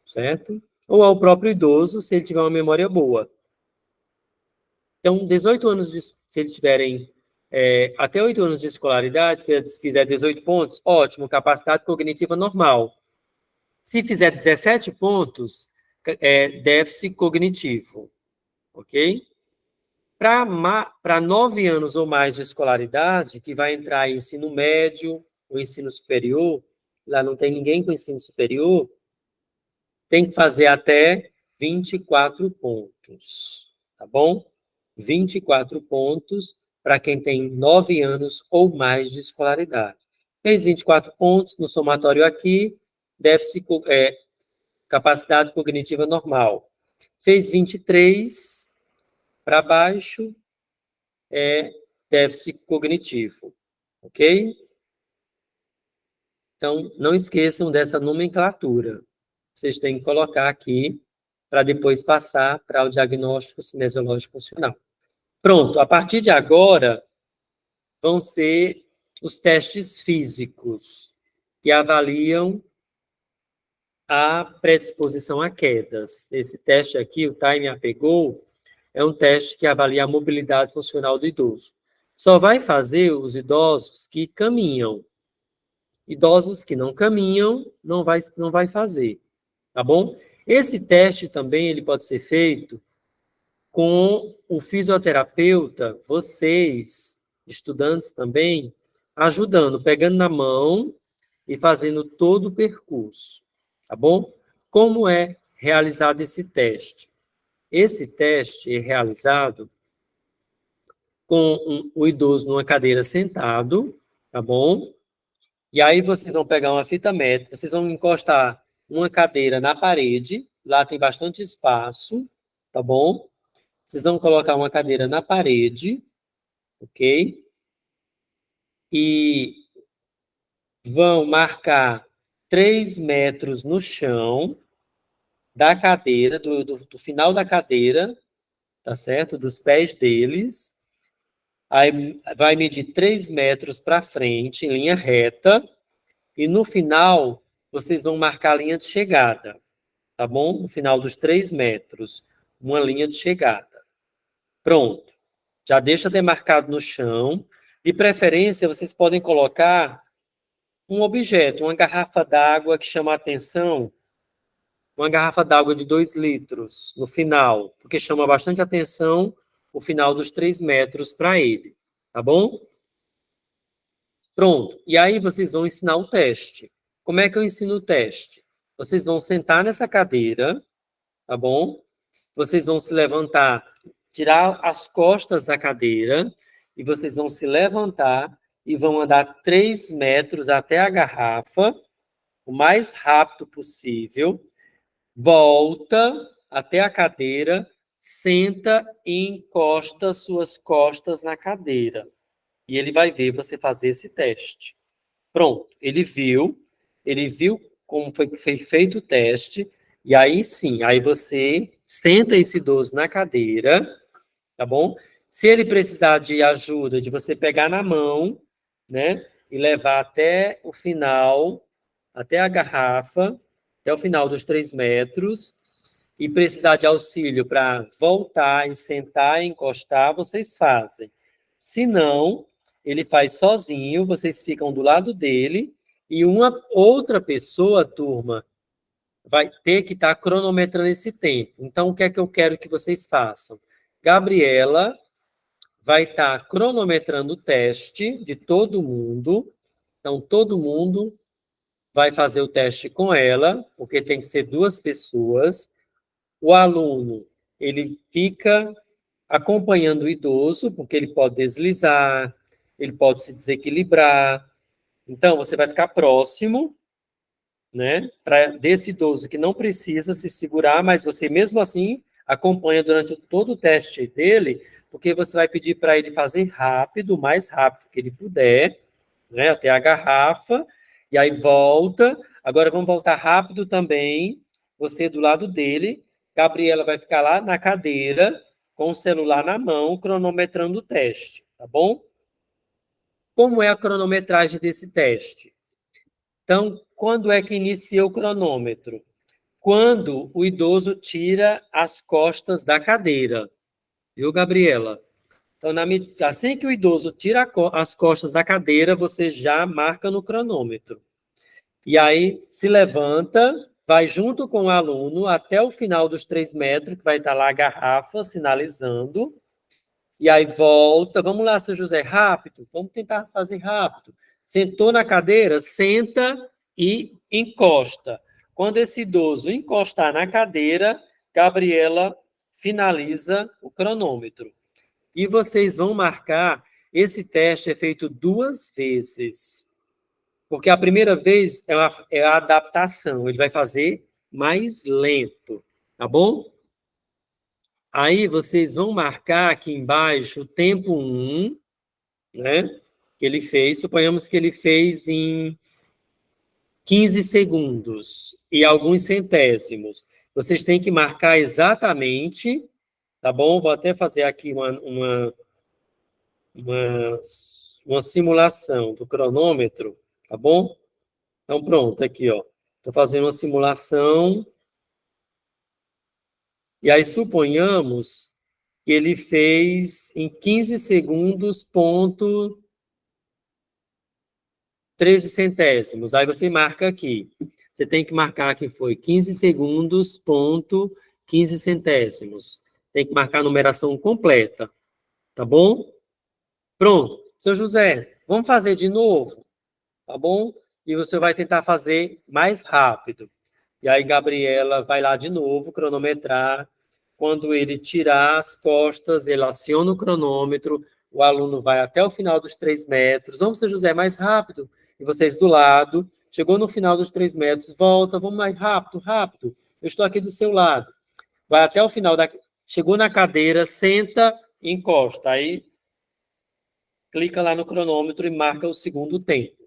certo? Ou ao próprio idoso, se ele tiver uma memória boa. Então, 18 anos, se eles tiverem até 8 anos de escolaridade, fizer 18 pontos, ótimo, capacidade cognitiva normal. Se fizer 17 pontos, déficit cognitivo, ok? Para 9 anos ou mais de escolaridade, que vai entrar em ensino médio ou ensino superior, lá não tem ninguém com ensino superior, tem que fazer até 24 pontos, tá bom? 24 pontos para quem tem 9 anos ou mais de escolaridade. Fez 24 pontos no somatório aqui, déficit, capacidade cognitiva normal. Fez 23 para baixo, déficit cognitivo, ok? Então, não esqueçam dessa nomenclatura. Vocês têm que colocar aqui para depois passar para o diagnóstico cinesiológico funcional. Pronto, a partir de agora, vão ser os testes físicos, que avaliam a predisposição a quedas. Esse teste aqui, o Time Apegou, é um teste que avalia a mobilidade funcional do idoso. Só vai fazer os idosos que caminham. Idosos que não caminham, não vai fazer, tá bom? Esse teste também ele pode ser feito com o fisioterapeuta, vocês, estudantes também, ajudando, pegando na mão e fazendo todo o percurso, tá bom? Como é realizado esse teste? Esse teste é realizado com o idoso numa cadeira sentado, tá bom? E aí vocês vão pegar uma fita métrica, vocês vão encostar uma cadeira na parede, lá tem bastante espaço, tá bom? Vocês vão colocar uma cadeira na parede, ok? E vão marcar 3 metros no chão da cadeira, do final da cadeira, tá certo? Dos pés deles. Aí vai medir 3 metros para frente, em linha reta. E no final, vocês vão marcar a linha de chegada, tá bom? No final dos 3 metros, uma linha de chegada. Pronto. Já deixa demarcado no chão. De preferência, vocês podem colocar um objeto, uma garrafa d'água que chama a atenção, uma garrafa d'água de 2 litros no final, porque chama bastante atenção o final dos 3 metros para ele, tá bom? Pronto. E aí vocês vão ensinar o teste. Como é que eu ensino o teste? Vocês vão sentar nessa cadeira, tá bom? Vocês vão se levantar, tirar as costas da cadeira, e vocês vão se levantar e vão andar 3 metros até a garrafa, o mais rápido possível, volta até a cadeira, senta e encosta suas costas na cadeira. E ele vai ver você fazer esse teste. Pronto, ele viu como foi feito o teste, e aí sim, aí você senta esse idoso na cadeira, tá bom? Se ele precisar de ajuda, de você pegar na mão, né, e levar até o final, até a garrafa, até o final dos 3 metros, e precisar de auxílio para voltar e sentar e encostar, vocês fazem. Se não, ele faz sozinho, vocês ficam do lado dele, e uma outra pessoa, turma, vai ter que estar cronometrando esse tempo. Então, o que é que eu quero que vocês façam? Gabriela vai estar cronometrando o teste de todo mundo. Então, todo mundo vai fazer o teste com ela, porque tem que ser 2 pessoas. O aluno, ele fica acompanhando o idoso, porque ele pode deslizar, ele pode se desequilibrar. Então, você vai ficar próximo, né, desse idoso que não precisa se segurar, mas você mesmo assim acompanha durante todo o teste dele, porque você vai pedir para ele fazer rápido, o mais rápido que ele puder, né, até a garrafa, e aí volta. Agora vamos voltar rápido também, você do lado dele. Gabriela vai ficar lá na cadeira, com o celular na mão, cronometrando o teste, tá bom? Como é a cronometragem desse teste? Então, quando é que inicia o cronômetro? Quando o idoso tira as costas da cadeira. Viu, Gabriela? Então, assim que o idoso tira as costas da cadeira, você já marca no cronômetro. E aí, se levanta, vai junto com o aluno até o final dos 3 metros, que vai estar lá a garrafa sinalizando. E aí volta. Vamos lá, seu José, rápido. Vamos tentar fazer rápido. Sentou na cadeira, senta e encosta. Quando esse idoso encostar na cadeira, Gabriela finaliza o cronômetro. E vocês vão marcar, esse teste é feito 2 vezes. Porque a primeira vez é a adaptação, ele vai fazer mais lento, tá bom? Aí vocês vão marcar aqui embaixo o tempo 1, né? Que ele fez, suponhamos que ele fez em 15 segundos e alguns centésimos. Vocês têm que marcar exatamente, tá bom? Vou até fazer aqui uma simulação do cronômetro, tá bom? Então, pronto, aqui, ó. Estou fazendo uma simulação. E aí, suponhamos que ele fez em 15 segundos, ponto 13 centésimos. Aí você marca aqui. Você tem que marcar que foi 15 segundos, ponto 15 centésimos. Tem que marcar a numeração completa. Tá bom? Pronto. Seu José, vamos fazer de novo? Tá bom? E você vai tentar fazer mais rápido. E aí, Gabriela vai lá de novo cronometrar. Quando ele tirar as costas, ele aciona o cronômetro, o aluno vai até o final dos 3 metros. Vamos, seu José, mais rápido. e vocês do lado. Chegou no final dos 3 metros, volta, vamos mais rápido, rápido. Eu estou aqui do seu lado. Vai até o final da... Chegou na cadeira, senta e encosta. Aí, clica lá no cronômetro e marca o segundo tempo.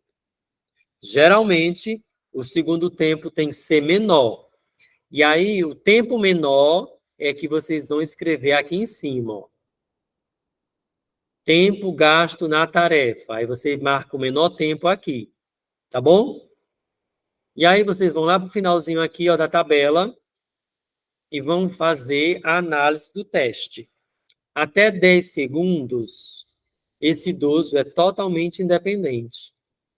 Geralmente, o segundo tempo tem que ser menor. E aí, o tempo menor é que vocês vão escrever aqui em cima, ó. Tempo gasto na tarefa. Aí você marca o menor tempo aqui. Tá bom? E aí vocês vão lá para o finalzinho aqui, ó, da tabela e vão fazer a análise do teste. Até 10 segundos, esse idoso é totalmente independente.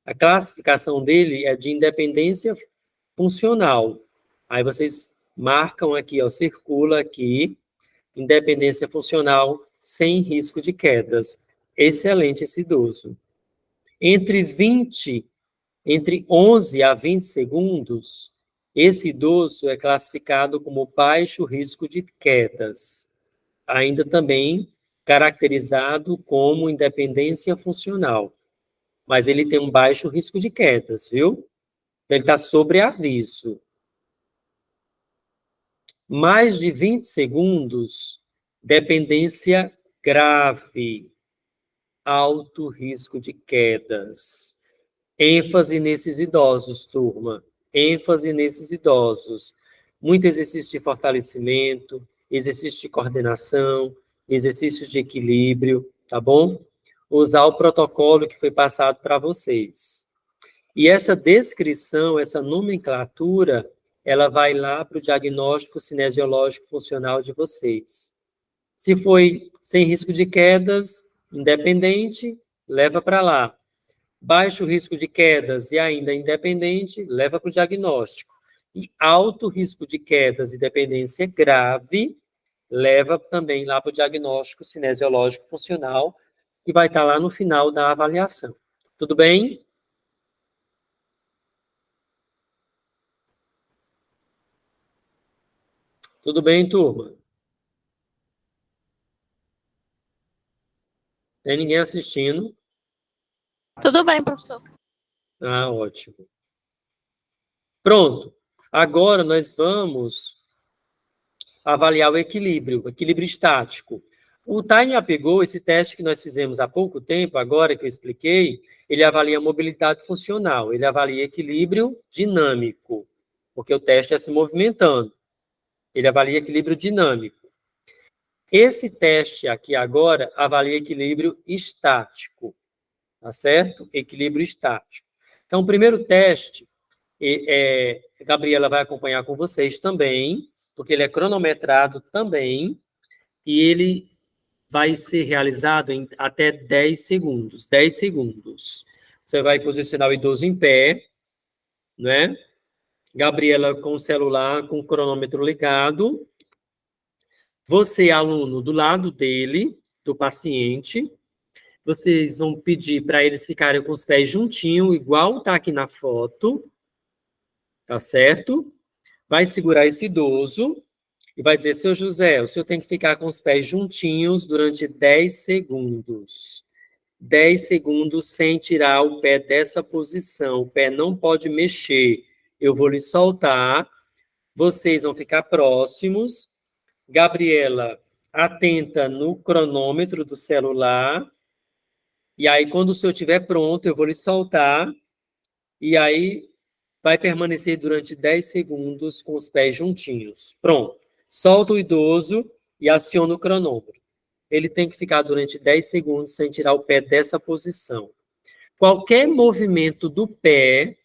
A classificação dele é de independência funcional. Aí vocês marcam aqui, ó, circula aqui, independência funcional sem risco de quedas. Excelente esse idoso. Entre 11 a 20 segundos, esse idoso é classificado como baixo risco de quedas, ainda também caracterizado como independência funcional. Mas ele tem um baixo risco de quedas, viu? Ele está sob aviso. Mais de 20 segundos, dependência grave, alto risco de quedas. ênfase nesses idosos, turma. ênfase nesses idosos. Muito exercício de fortalecimento, exercício de coordenação, exercícios de equilíbrio, tá bom? Usar o protocolo que foi passado para vocês. E essa descrição, essa nomenclatura, ela vai lá para o diagnóstico cinesiológico funcional de vocês. Se foi sem risco de quedas, independente, leva para lá. Baixo risco de quedas e ainda independente, leva para o diagnóstico. E alto risco de quedas e dependência grave, leva também lá para o diagnóstico cinesiológico funcional, que vai estar lá no final da avaliação. Tudo bem? Tudo bem, turma? Tem ninguém assistindo? Tudo bem, professor. Ah, ótimo. Pronto. Agora nós vamos avaliar o equilíbrio estático. O Time apegou, esse teste que nós fizemos há pouco tempo, agora que eu expliquei, ele avalia mobilidade funcional, ele avalia equilíbrio dinâmico, porque o teste é se movimentando. Ele avalia equilíbrio dinâmico. Esse teste aqui agora avalia equilíbrio estático, tá certo? Equilíbrio estático. Então, o primeiro teste, a Gabriela vai acompanhar com vocês também, porque ele é cronometrado também, e ele vai ser realizado em até 10 segundos. 10 segundos. Você vai posicionar o idoso em pé, né? Gabriela com o celular, com o cronômetro ligado. Você, aluno, do lado dele, do paciente. Vocês vão pedir para eles ficarem com os pés juntinhos, igual está aqui na foto. Tá certo? Vai segurar esse idoso e vai dizer, seu José, o senhor tem que ficar com os pés juntinhos durante 10 segundos. 10 segundos sem tirar o pé dessa posição. O pé não pode mexer. Eu vou lhe soltar. Vocês vão ficar próximos. Gabriela, atenta no cronômetro do celular. E aí, quando o senhor estiver pronto, eu vou lhe soltar. E aí, vai permanecer durante 10 segundos com os pés juntinhos. Pronto. Solta o idoso e aciona o cronômetro. Ele tem que ficar durante 10 segundos sem tirar o pé dessa posição. Qualquer movimento do pé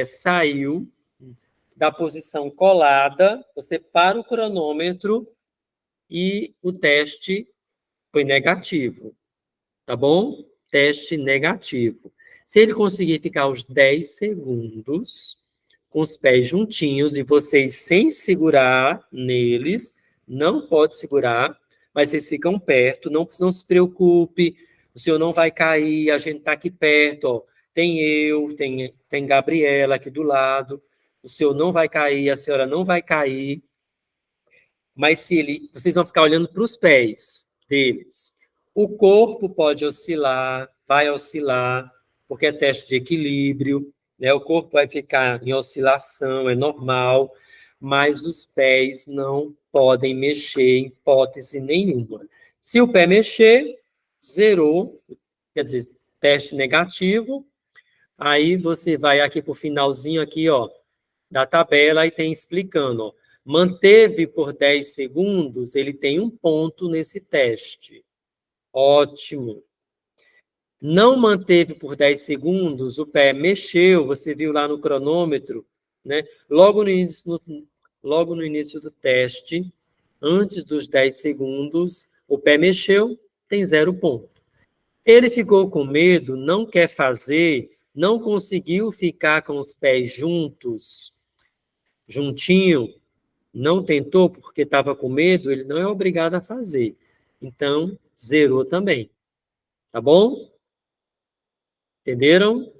saiu da posição colada, você para o cronômetro e o teste foi negativo. Tá bom? Teste negativo. Se ele conseguir ficar os 10 segundos com os pés juntinhos e vocês sem segurar neles, não pode segurar, mas vocês ficam perto, não se preocupe, o senhor não vai cair, a gente está aqui perto, ó. Tem eu, tem Gabriela aqui do lado, o senhor não vai cair, a senhora não vai cair, mas vocês vão ficar olhando para os pés deles. O corpo pode oscilar, vai oscilar, porque é teste de equilíbrio, né? O corpo vai ficar em oscilação, é normal, mas os pés não podem mexer em hipótese nenhuma. Se o pé mexer, zerou, quer dizer, teste negativo, aí você vai aqui para o finalzinho aqui, ó, da tabela e tem explicando, ó, manteve por 10 segundos, ele tem um ponto nesse teste. Ótimo. Não manteve por 10 segundos, o pé mexeu, você viu lá no cronômetro, né? Logo no início do teste, antes dos 10 segundos, o pé mexeu, tem 0 ponto. Ele ficou com medo, não quer fazer, não conseguiu ficar com os pés juntinho, não tentou porque estava com medo, ele não é obrigado a fazer. Então, zerou também. Tá bom? Entenderam?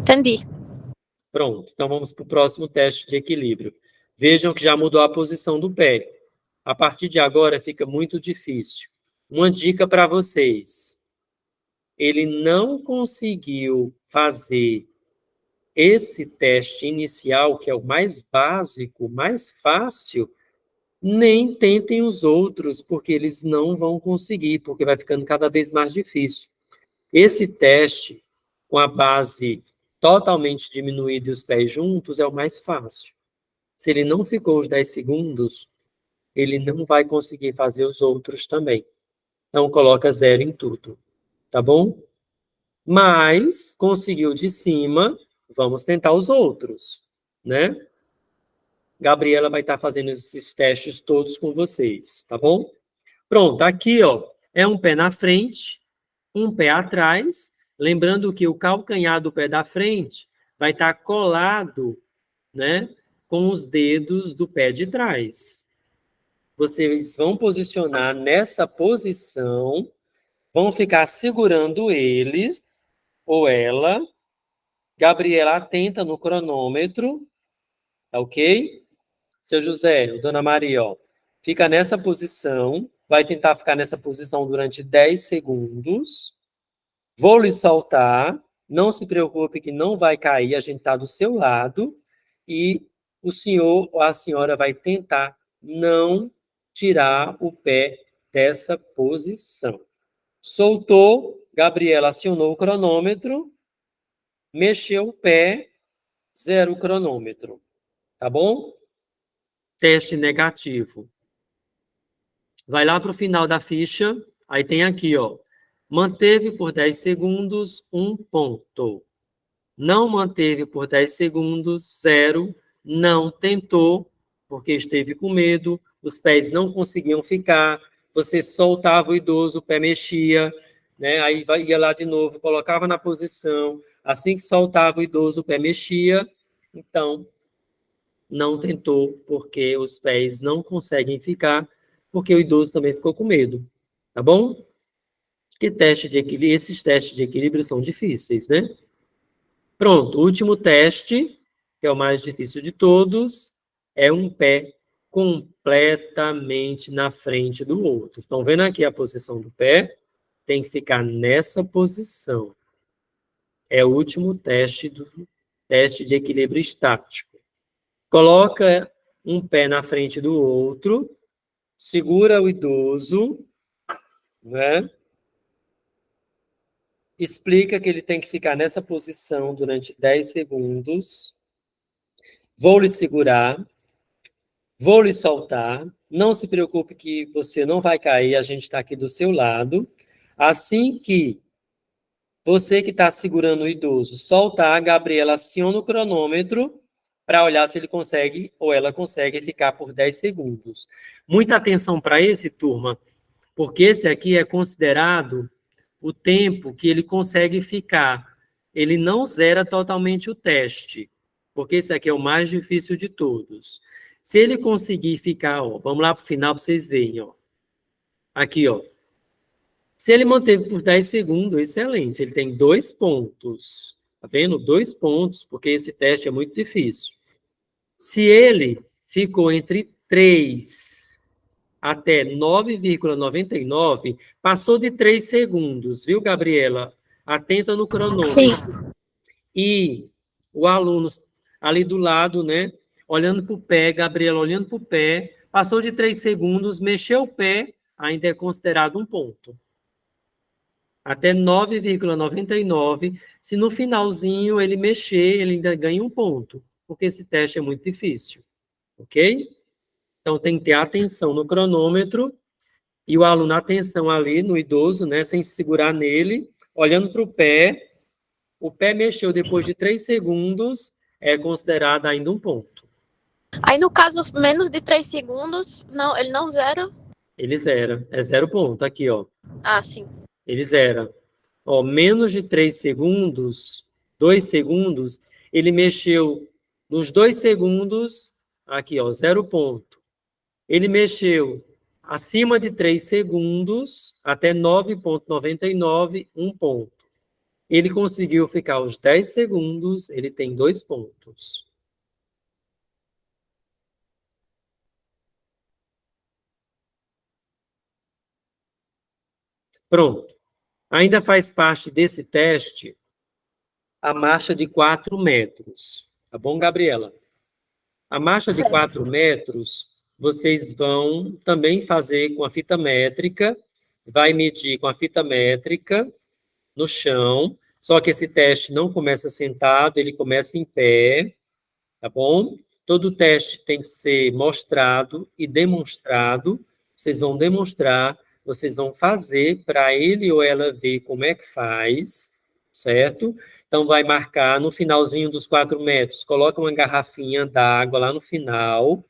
Entendi. Pronto. Então, vamos para o próximo teste de equilíbrio. Vejam que já mudou a posição do pé. A partir de agora, fica muito difícil. Uma dica para vocês. Ele não conseguiu fazer esse teste inicial, que é o mais básico, mais fácil, nem tentem os outros, porque eles não vão conseguir, porque vai ficando cada vez mais difícil. Esse teste, com a base totalmente diminuída e os pés juntos, é o mais fácil. Se ele não ficou os 10 segundos, ele não vai conseguir fazer os outros também. Então, coloca 0 em tudo, tá bom? Mas, conseguiu de cima, vamos tentar os outros, né? Gabriela vai estar fazendo esses testes todos com vocês, tá bom? Pronto, aqui, ó, é um pé na frente, um pé atrás, lembrando que o calcanhar do pé da frente vai estar colado, né, com os dedos do pé de trás. Vocês vão posicionar nessa posição, vão ficar segurando eles, ou ela. Gabriela, atenta no cronômetro, tá ok? Seu José, Dona Maria, ó, fica nessa posição, vai tentar ficar nessa posição durante 10 segundos. Vou lhe soltar, não se preocupe que não vai cair, a gente está do seu lado, e o senhor ou a senhora vai tentar não tirar o pé dessa posição. Soltou, Gabriela acionou o cronômetro, mexeu o pé, 0 o cronômetro, tá bom? Teste negativo. Vai lá para o final da ficha, aí tem aqui, ó, manteve por 10 segundos, 1 ponto. Não manteve por 10 segundos, 0. Não tentou, porque esteve com medo, os pés não conseguiam ficar, você soltava o idoso, o pé mexia, né? Aí ia lá de novo, colocava na posição, assim que soltava o idoso, o pé mexia, então não tentou, porque os pés não conseguem ficar, porque o idoso também ficou com medo, tá bom? Que teste de equilíbrio, esses testes de equilíbrio são difíceis, né? Pronto, o último teste, que é o mais difícil de todos, é um pé completamente na frente do outro. Estão vendo aqui a posição do pé? Tem que ficar nessa posição. É o último teste do teste de equilíbrio estático. Coloca um pé na frente do outro, segura o idoso, né? Explica que ele tem que ficar nessa posição durante 10 segundos. Vou lhe segurar, vou lhe soltar. Não se preocupe que você não vai cair, a gente está aqui do seu lado. Assim que você que está segurando o idoso soltar, a Gabriela aciona o cronômetro para olhar se ele consegue ou ela consegue ficar por 10 segundos. Muita atenção para esse, turma, porque esse aqui é considerado o tempo que ele consegue ficar. Ele não zera totalmente o teste, porque esse aqui é o mais difícil de todos. Se ele conseguir ficar, ó, vamos lá para o final para vocês verem, ó. Aqui, ó. Se ele manteve por 10 segundos, excelente. Ele tem 2 pontos. Tá vendo? 2 pontos, porque esse teste é muito difícil. Se ele ficou entre 3 até 9,99, passou de 3 segundos, viu, Gabriela? Atenta no cronômetro. Sim. E o aluno ali do lado, né, olhando para o pé, Gabriela olhando para o pé, passou de 3 segundos, mexeu o pé, ainda é considerado um ponto. Até 9,99, se no finalzinho ele mexer, ele ainda ganha um ponto, porque esse teste é muito difícil, ok? Então, tem que ter atenção no cronômetro, e o aluno, atenção ali no idoso, né, sem se segurar nele, olhando para o pé mexeu depois de 3 segundos, é considerado ainda um ponto. Aí, no caso, menos de 3 segundos, não, ele não zera? Ele zera, é 0 ponto, aqui, ó. Ah, sim. Ele zera. Ó, menos de 3 segundos, 2 segundos, ele mexeu nos 2 segundos, aqui, ó, 0 ponto. Ele mexeu acima de 3 segundos, até 9,99, 1 ponto. Ele conseguiu ficar os 10 segundos, ele tem 2 pontos. Pronto. Ainda faz parte desse teste a marcha de 4 metros. Tá bom, Gabriela? A marcha de 4 metros, vocês vão também fazer com a fita métrica, vai medir com a fita métrica no chão, só que esse teste não começa sentado, ele começa em pé, tá bom? Todo teste tem que ser mostrado e demonstrado, vocês vão demonstrar, vocês vão fazer para ele ou ela ver como é que faz, certo? Então, vai marcar no finalzinho dos 4 metros, coloca uma garrafinha d'água lá no final,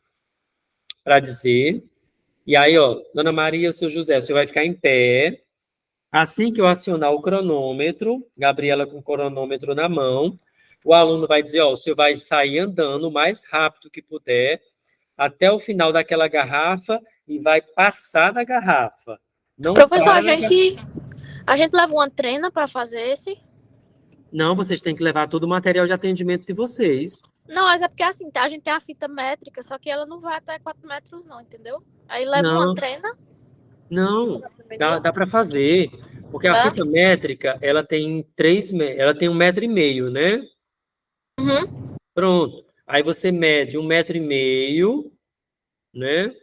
para dizer. E aí, ó, Dona Maria, seu José, você vai ficar em pé. Assim que eu acionar o cronômetro, Gabriela com o cronômetro na mão, o aluno vai dizer, ó, o senhor vai sair andando o mais rápido que puder, até o final daquela garrafa e vai passar da garrafa. Não Professor, para a gente leva uma treina para fazer esse? Não, vocês têm que levar todo o material de atendimento de vocês. Não, mas é porque assim, a gente tem a fita métrica, só que ela não vai até 4 metros não, entendeu? Aí leva Não. uma treina. Não, dá para fazer, porque a fita métrica, ela tem 1,5 metro, né? Uhum. Pronto. Aí você mede 1,5 metro, né?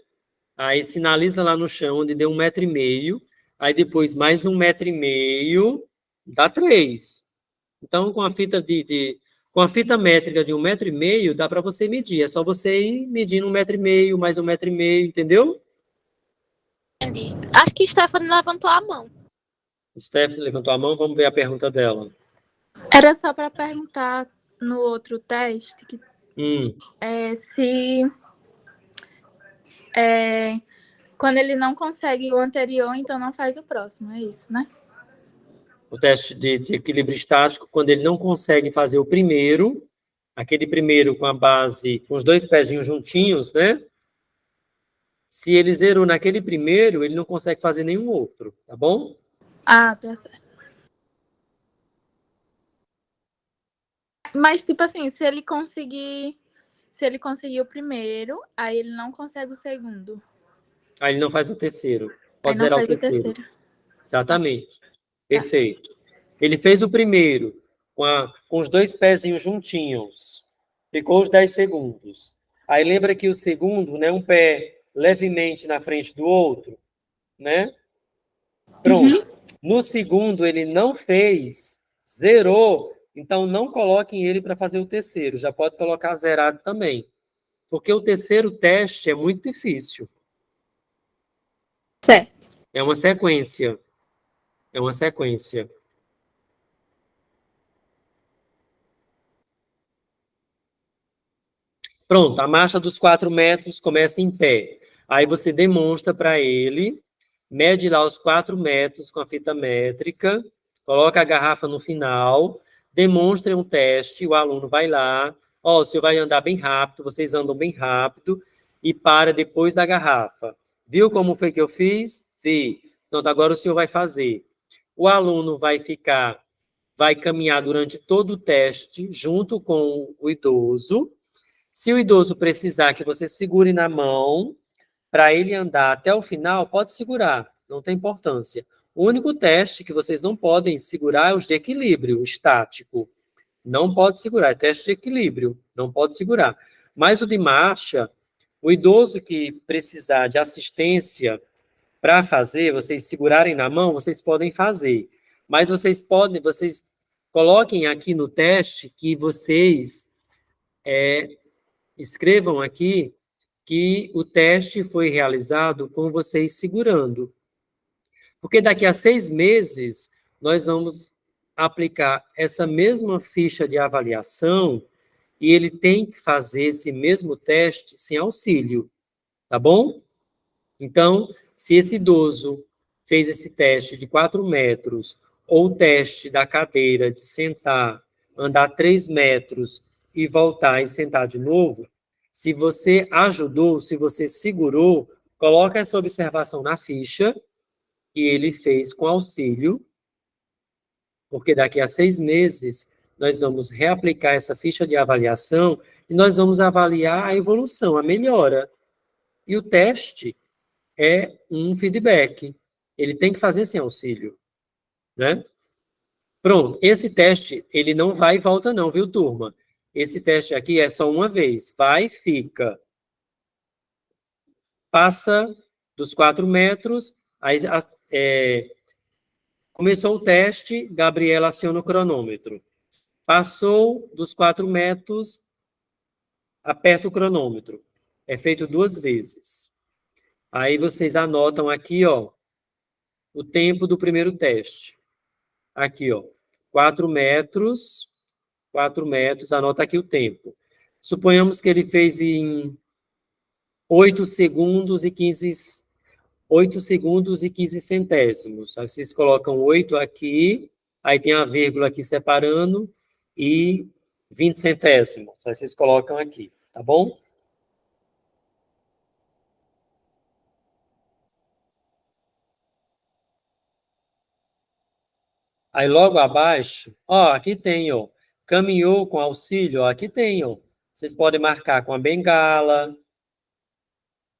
Aí sinaliza lá no chão onde deu 1,5 metro, aí depois mais 1,5 metro, dá 3. Então, com a fita métrica de 1,5 metro, dá para você medir. É só você ir medindo 1,5 metro, mais 1,5 metro, entendeu? Entendi. Acho que Stephanie levantou a mão. Stephanie levantou a mão, vamos ver a pergunta dela. Era só para perguntar no outro teste que, se quando ele não consegue o anterior, então não faz o próximo, é isso, né? O teste de equilíbrio estático, quando ele não consegue fazer o primeiro, aquele primeiro com a base, com os 2 pezinhos juntinhos, né? Se ele zerou naquele primeiro, ele não consegue fazer nenhum outro, tá bom? Ah, tá certo. Mas, tipo assim, se ele conseguir o primeiro, aí ele não consegue o segundo. Aí ele não faz o terceiro. Aí Pode não zerar faz o terceiro. terceiro. Exatamente. Perfeito. Ele fez o primeiro com os 2 pezinhos juntinhos. Ficou os 10 segundos. Aí lembra que o segundo, né, um pé levemente na frente do outro, né? Pronto. No segundo, ele não fez, zerou, então não coloquem ele para fazer o terceiro. Já pode colocar zerado também. Porque o terceiro teste é muito difícil. Certo. É uma sequência. É uma sequência. Pronto, a marcha dos 4 metros começa em pé. Aí você demonstra para ele, mede lá os 4 metros com a fita métrica, coloca a garrafa no final, demonstra um teste, o aluno vai lá, ó, o senhor vai andar bem rápido, vocês andam bem rápido, e para depois da garrafa. Viu como foi que eu fiz? Vi. Então, agora o senhor vai fazer. O aluno vai caminhar durante todo o teste, junto com o idoso. Se o idoso precisar que você segure na mão, para ele andar até o final, pode segurar, não tem importância. O único teste que vocês não podem segurar é os de equilíbrio estático. Não pode segurar, é teste de equilíbrio, não pode segurar. Mas o de marcha, o idoso que precisar de assistência para fazer, vocês segurarem na mão, vocês podem fazer. Mas vocês coloquem aqui no teste que vocês escrevam aqui que o teste foi realizado com vocês segurando. Porque daqui a 6 meses, nós vamos aplicar essa mesma ficha de avaliação e ele tem que fazer esse mesmo teste sem auxílio, tá bom? Então, se esse idoso fez esse teste de 4 metros ou o teste da cadeira de sentar, andar 3 metros e voltar e sentar de novo, se você ajudou, se você segurou, coloca essa observação na ficha que ele fez com auxílio, porque daqui a 6 meses nós vamos reaplicar essa ficha de avaliação e nós vamos avaliar a evolução, a melhora. E o teste é um feedback. Ele tem que fazer sem auxílio, né? Pronto, esse teste, ele não vai e volta não, viu, turma? Esse teste aqui é só uma vez. Vai, fica. Passa dos 4 metros, aí, começou o teste, Gabriela aciona o cronômetro. Passou dos 4 metros, aperta o cronômetro. É feito 2 vezes. Aí vocês anotam aqui, ó, o tempo do primeiro teste. Aqui, ó, 4 metros, anota aqui o tempo. Suponhamos que ele fez em 8 segundos e 15 centésimos. Aí vocês colocam 8 aqui, aí tem a vírgula aqui separando, e 20 centésimos. Aí vocês colocam aqui, tá bom? Aí logo abaixo, ó, aqui tem, ó, caminhou com auxílio, ó, aqui tem, ó. Vocês podem marcar com a bengala,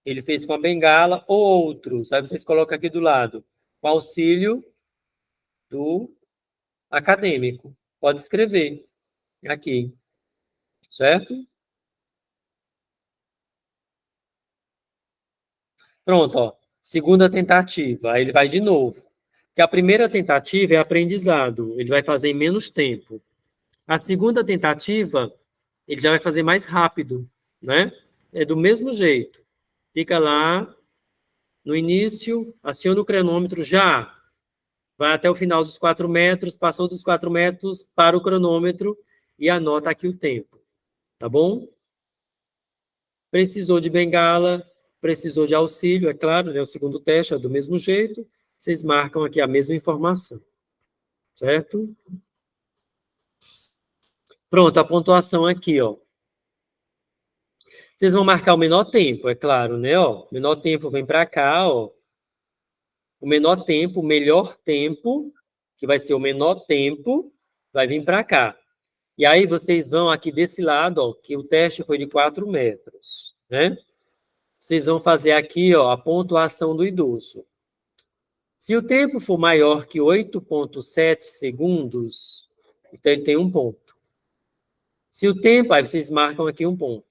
ele fez com a bengala, ou outros, aí vocês colocam aqui do lado, com auxílio do acadêmico. Pode escrever aqui, certo? Pronto, ó, segunda tentativa, aí ele vai de novo. Que a primeira tentativa é aprendizado, ele vai fazer em menos tempo. A segunda tentativa, ele já vai fazer mais rápido, né? É do mesmo jeito. Fica lá, no início, aciona o cronômetro já. Vai até o final dos 4 metros, passou dos 4 metros, para o cronômetro e anota aqui o tempo. Tá bom? Precisou de bengala, precisou de auxílio, é claro, né? O segundo teste é do mesmo jeito. Vocês marcam aqui a mesma informação. Certo? Pronto, a pontuação aqui, ó. Vocês vão marcar o menor tempo, é claro, né? Ó, o menor tempo vem para cá, ó. O menor tempo, o melhor tempo, que vai ser o menor tempo, vai vir para cá. E aí vocês vão aqui desse lado, ó, que o teste foi de 4 metros, né? Vocês vão fazer aqui, ó, a pontuação do idoso. Se o tempo for maior que 8,7 segundos, então ele tem 1 ponto. Se o tempo, aí vocês marcam aqui 1 ponto.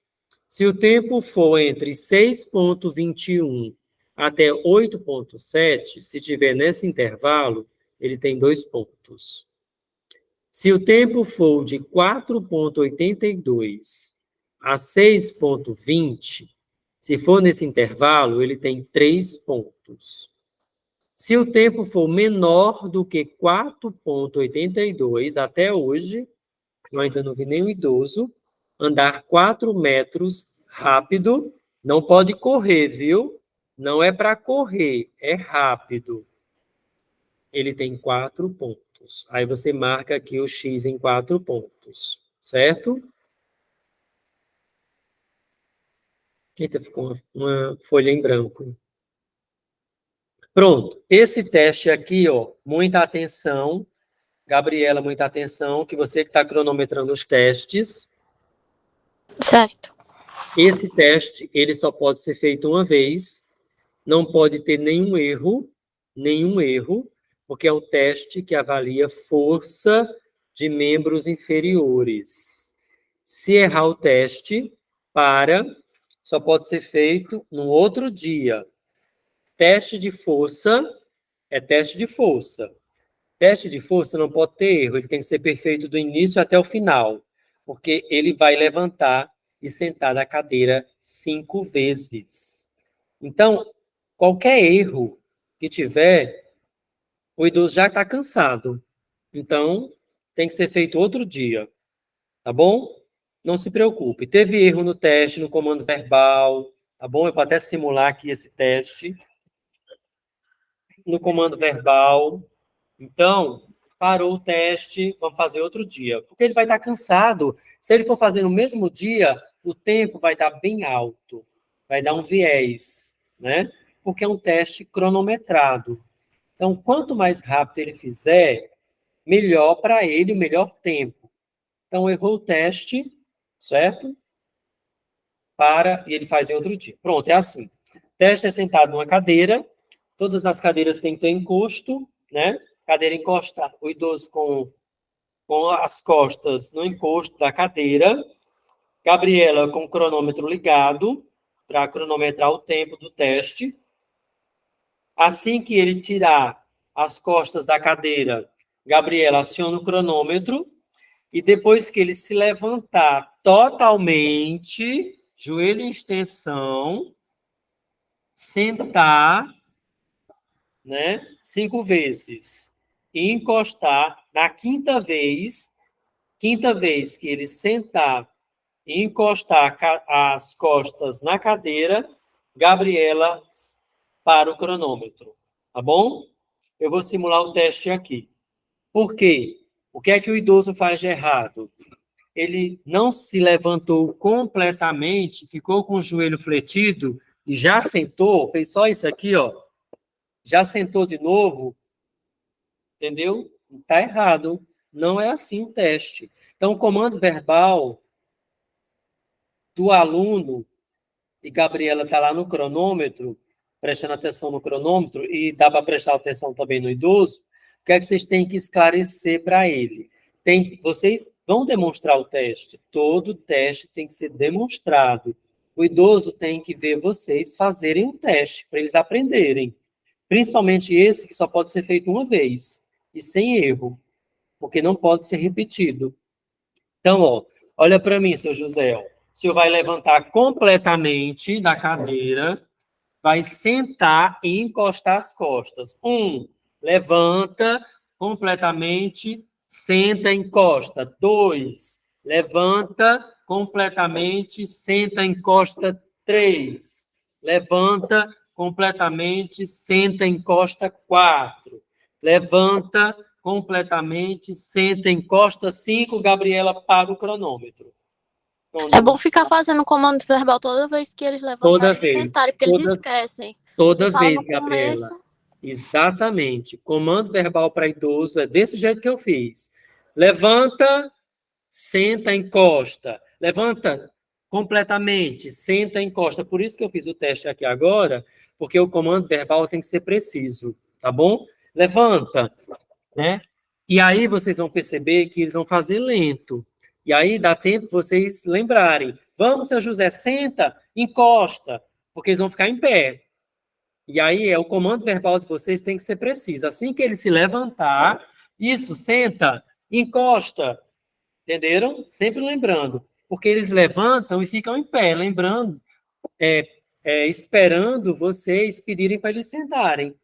Se o tempo for entre 6,21 até 8,7, se tiver nesse intervalo, ele tem 2 pontos. Se o tempo for de 4,82 a 6,20, se for nesse intervalo, ele tem 3 pontos. Se o tempo for menor do que 4,82, até hoje, eu ainda não vi nenhum idoso andar 4 metros rápido, não pode correr, viu? Não é para correr, é rápido. Ele tem 4 pontos. Aí você marca aqui o X em 4 pontos, certo? Eita, ficou uma folha em branco. Pronto. Esse teste aqui, ó, muita atenção. Gabriela, muita atenção, que você que está cronometrando os testes. Certo. Esse teste, ele só pode ser feito uma vez, não pode ter nenhum erro, porque é o teste que avalia força de membros inferiores. Se errar o teste, só pode ser feito no outro dia. Teste de força é teste de força. Teste de força não pode ter erro, ele tem que ser perfeito do início até o final, porque ele vai levantar e sentar da cadeira 5 vezes. Então, qualquer erro que tiver, o idoso já está cansado. Então, tem que ser feito outro dia, tá bom? Não se preocupe. Teve erro no teste, no comando verbal, tá bom? Eu vou até simular aqui esse teste. No comando verbal. Então, parou o teste, vamos fazer outro dia. Porque ele vai estar cansado. Se ele for fazer no mesmo dia, o tempo vai estar bem alto. Vai dar um viés, né? Porque é um teste cronometrado. Então, quanto mais rápido ele fizer, melhor para ele, o melhor tempo. Então, errou o teste, certo? E ele faz em outro dia. Pronto, é assim. O teste é sentado numa cadeira, todas as cadeiras têm que ter encosto, né? Cadeira encostada, o idoso com as costas no encosto da cadeira. Gabriela com o cronômetro ligado, para cronometrar o tempo do teste. Assim que ele tirar as costas da cadeira, Gabriela aciona o cronômetro, e depois que ele se levantar totalmente, joelho em extensão, sentar, né, 5 vezes, e encostar na quinta vez que ele sentar e encostar as costas na cadeira, Gabriela para o cronômetro, tá bom? Eu vou simular o teste aqui. Por quê? O que é que o idoso faz de errado? Ele não se levantou completamente, ficou com o joelho fletido e já sentou, fez só isso aqui, ó. Já sentou de novo, entendeu? Está errado. Não é assim o teste. Então, o comando verbal do aluno, e Gabriela está lá no cronômetro, prestando atenção no cronômetro, e dá para prestar atenção também no idoso, o que é que vocês têm que esclarecer para ele? Vocês vão demonstrar o teste. Todo teste tem que ser demonstrado. O idoso tem que ver vocês fazerem um teste, para eles aprenderem. Principalmente esse que só pode ser feito uma vez, e sem erro, porque não pode ser repetido. Então, ó, olha para mim, seu José. O senhor vai levantar completamente da cadeira, vai sentar e encostar as costas. 1, levanta completamente, senta, encosta. 2, levanta completamente, senta, encosta. 3, levanta completamente, senta, encosta. 4, levanta completamente, senta, encosta. 5, Gabriela, para o cronômetro. É bom ficar fazendo comando verbal toda vez que eles levantarem e sentarem, porque eles esquecem. Toda vez, Gabriela. Exatamente. Comando verbal para idoso é desse jeito que eu fiz. Levanta, senta, encosta. Levanta completamente, senta, encosta. Por isso que eu fiz o teste aqui agora, porque o comando verbal tem que ser preciso, tá bom? Levanta, né? E aí vocês vão perceber que eles vão fazer lento. E aí dá tempo vocês lembrarem. Vamos, seu José, senta, encosta, porque eles vão ficar em pé. E aí o comando verbal de vocês tem que ser preciso. Assim que ele se levantar, isso, senta, encosta. Entenderam? Sempre lembrando. Porque eles levantam e ficam em pé, lembrando, esperando vocês pedirem para eles sentarem.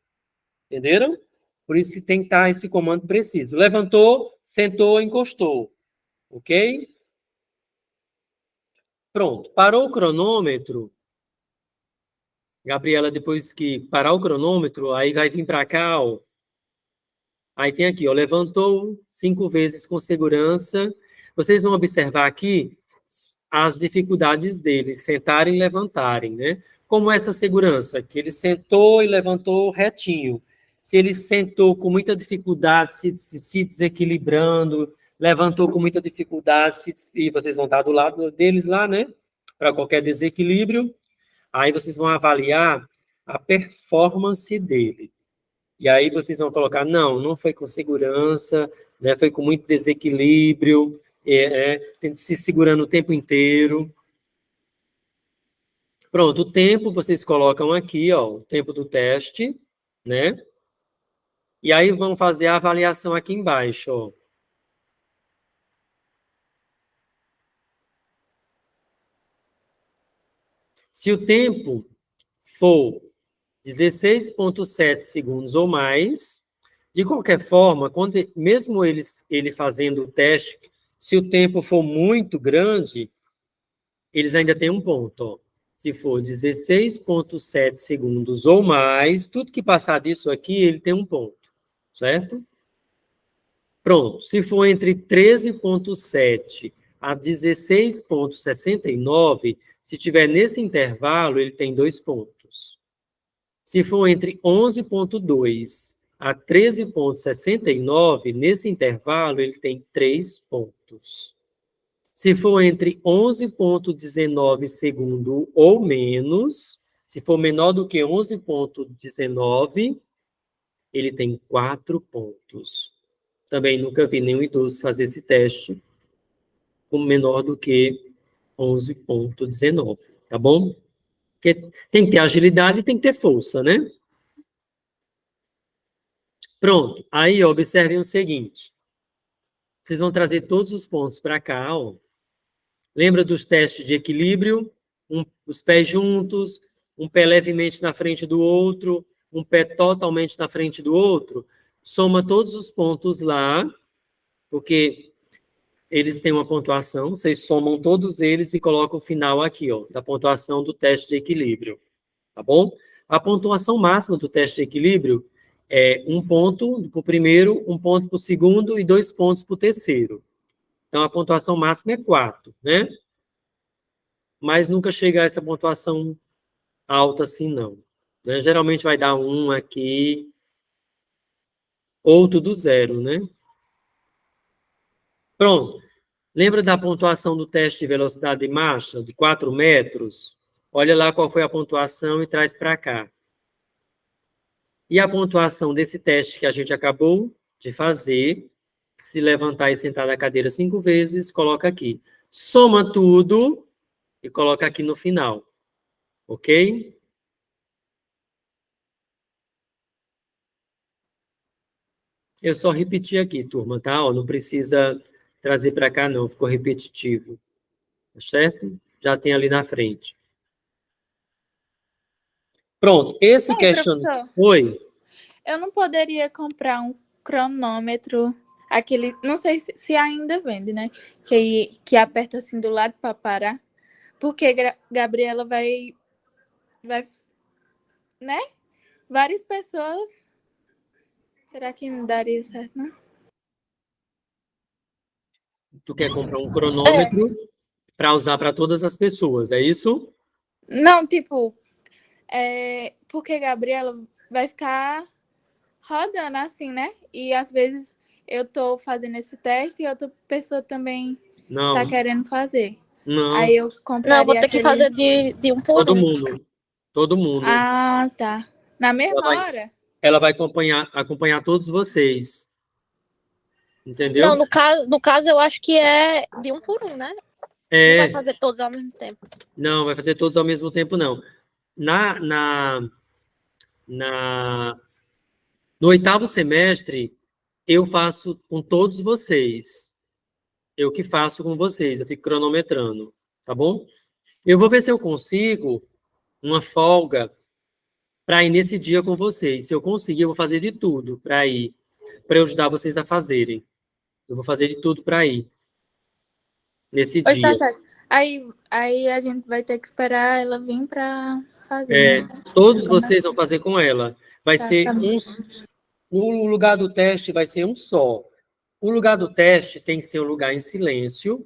Entenderam? Por isso que tem que estar esse comando preciso. Levantou, sentou, encostou. Ok? Pronto. Parou o cronômetro. Gabriela, depois que parar o cronômetro, aí vai vir para cá, ó. Aí tem aqui, ó, levantou 5 vezes com segurança. Vocês vão observar aqui as dificuldades deles, sentarem e levantarem, né? Como essa segurança, que ele sentou e levantou retinho. Se ele sentou com muita dificuldade, se desequilibrando, levantou com muita dificuldade, e vocês vão estar do lado deles lá, né? Para qualquer desequilíbrio. Aí vocês vão avaliar a performance dele. E aí vocês vão colocar, não foi com segurança, né, foi com muito desequilíbrio, se segurando o tempo inteiro. Pronto, o tempo vocês colocam aqui, ó, o tempo do teste, né? E aí vão fazer a avaliação aqui embaixo, ó. Se o tempo for 16,7 segundos ou mais, de qualquer forma, mesmo ele fazendo o teste, se o tempo for muito grande, eles ainda têm um ponto, ó. Se for 16,7 segundos ou mais, tudo que passar disso aqui, ele tem um ponto, certo? Pronto. Se for entre 13,7 a 16,69, se tiver nesse intervalo, ele tem 2 pontos. Se for entre 11,2 a 13,69, nesse intervalo, ele tem 3 pontos. Se for entre 11,19 segundo ou menos, se for menor do que 11,19, ele tem 4 pontos. Também nunca vi nenhum idoso fazer esse teste com menor do que 11,19, tá bom? Porque tem que ter agilidade e tem que ter força, né? Pronto. Aí, observem o seguinte. Vocês vão trazer todos os pontos para cá, ó. Lembra dos testes de equilíbrio? Os pés juntos, um pé levemente na frente do outro, um pé totalmente na frente do outro. Soma todos os pontos lá, porque eles têm uma pontuação, vocês somam todos eles e colocam o final aqui, ó, da pontuação do teste de equilíbrio, tá bom? A pontuação máxima do teste de equilíbrio é 1 ponto para o primeiro, 1 ponto para o segundo e 2 pontos para o terceiro. Então, a pontuação máxima é 4, né? Mas nunca chega a essa pontuação alta assim, não. Né? Geralmente vai dar 1 aqui, ou tudo 0, né? Pronto. Lembra da pontuação do teste de velocidade de marcha, de 4 metros? Olha lá qual foi a pontuação e traz para cá. E a pontuação desse teste que a gente acabou de fazer, se levantar e sentar da cadeira 5 vezes, coloca aqui. Soma tudo e coloca aqui no final. Ok? Eu só repeti aqui, turma, tá? Ó, não precisa trazer para cá, não. Ficou repetitivo. Tá certo? Já tem ali na frente. Pronto. Esse questionário... Oi? Eu não poderia comprar um cronômetro, aquele... Não sei se ainda vende, né? Que aperta assim do lado para parar. Porque Gabriela vai... Né? Várias pessoas... Será que não daria certo, não? Tu quer comprar um cronômetro para usar para todas as pessoas, é isso? Não, tipo, porque Gabriela vai ficar rodando assim, né? E às vezes eu tô fazendo esse teste e outra pessoa também tá querendo fazer. Não. Aí eu compraria Não, vou ter que fazer de um por todo um. mundo. Todo mundo. Ah, tá. Na mesma hora? Ela vai acompanhar todos vocês. Entendeu? Não, no caso eu acho que é de um por um, né? Não vai fazer todos ao mesmo tempo. Não, vai fazer todos ao mesmo tempo, não. No 8º semestre, eu faço com todos vocês. Eu que faço com vocês, eu fico cronometrando, tá bom? Eu vou ver se eu consigo uma folga para ir nesse dia com vocês. Se eu conseguir, eu vou fazer de tudo para ir, para eu ajudar vocês a fazerem. Eu vou fazer de tudo para ir nesse dia. Tá certo. Aí a gente vai ter que esperar ela vir para fazer. Né? Todos vocês vão fazer com ela. Vai ser o lugar do teste vai ser um só. O lugar do teste tem que ser um lugar em silêncio,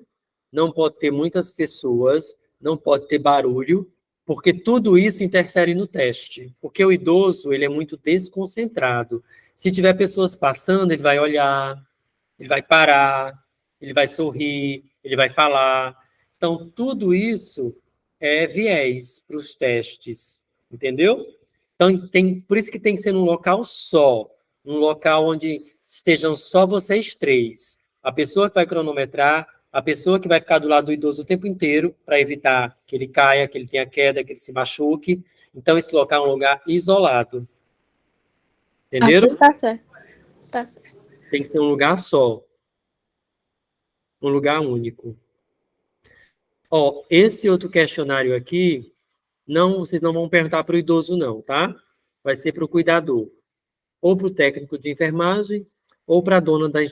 não pode ter muitas pessoas, não pode ter barulho, porque tudo isso interfere no teste. Porque o idoso, ele é muito desconcentrado. Se tiver pessoas passando, ele vai olhar, ele vai parar, ele vai sorrir, ele vai falar. Então, tudo isso é viés para os testes, entendeu? Então, por isso que tem que ser num local só, num local onde estejam só vocês três. A pessoa que vai cronometrar, a pessoa que vai ficar do lado do idoso o tempo inteiro, para evitar que ele caia, que ele tenha queda, que ele se machuque. Então, esse local é um lugar isolado. Entenderam? Tá certo. Tá certo. Tem que ser um lugar só. Um lugar único. Ó, esse outro questionário aqui, vocês não vão perguntar para o idoso, não, tá? Vai ser para o cuidador. Ou para o técnico de enfermagem, ou para a dona da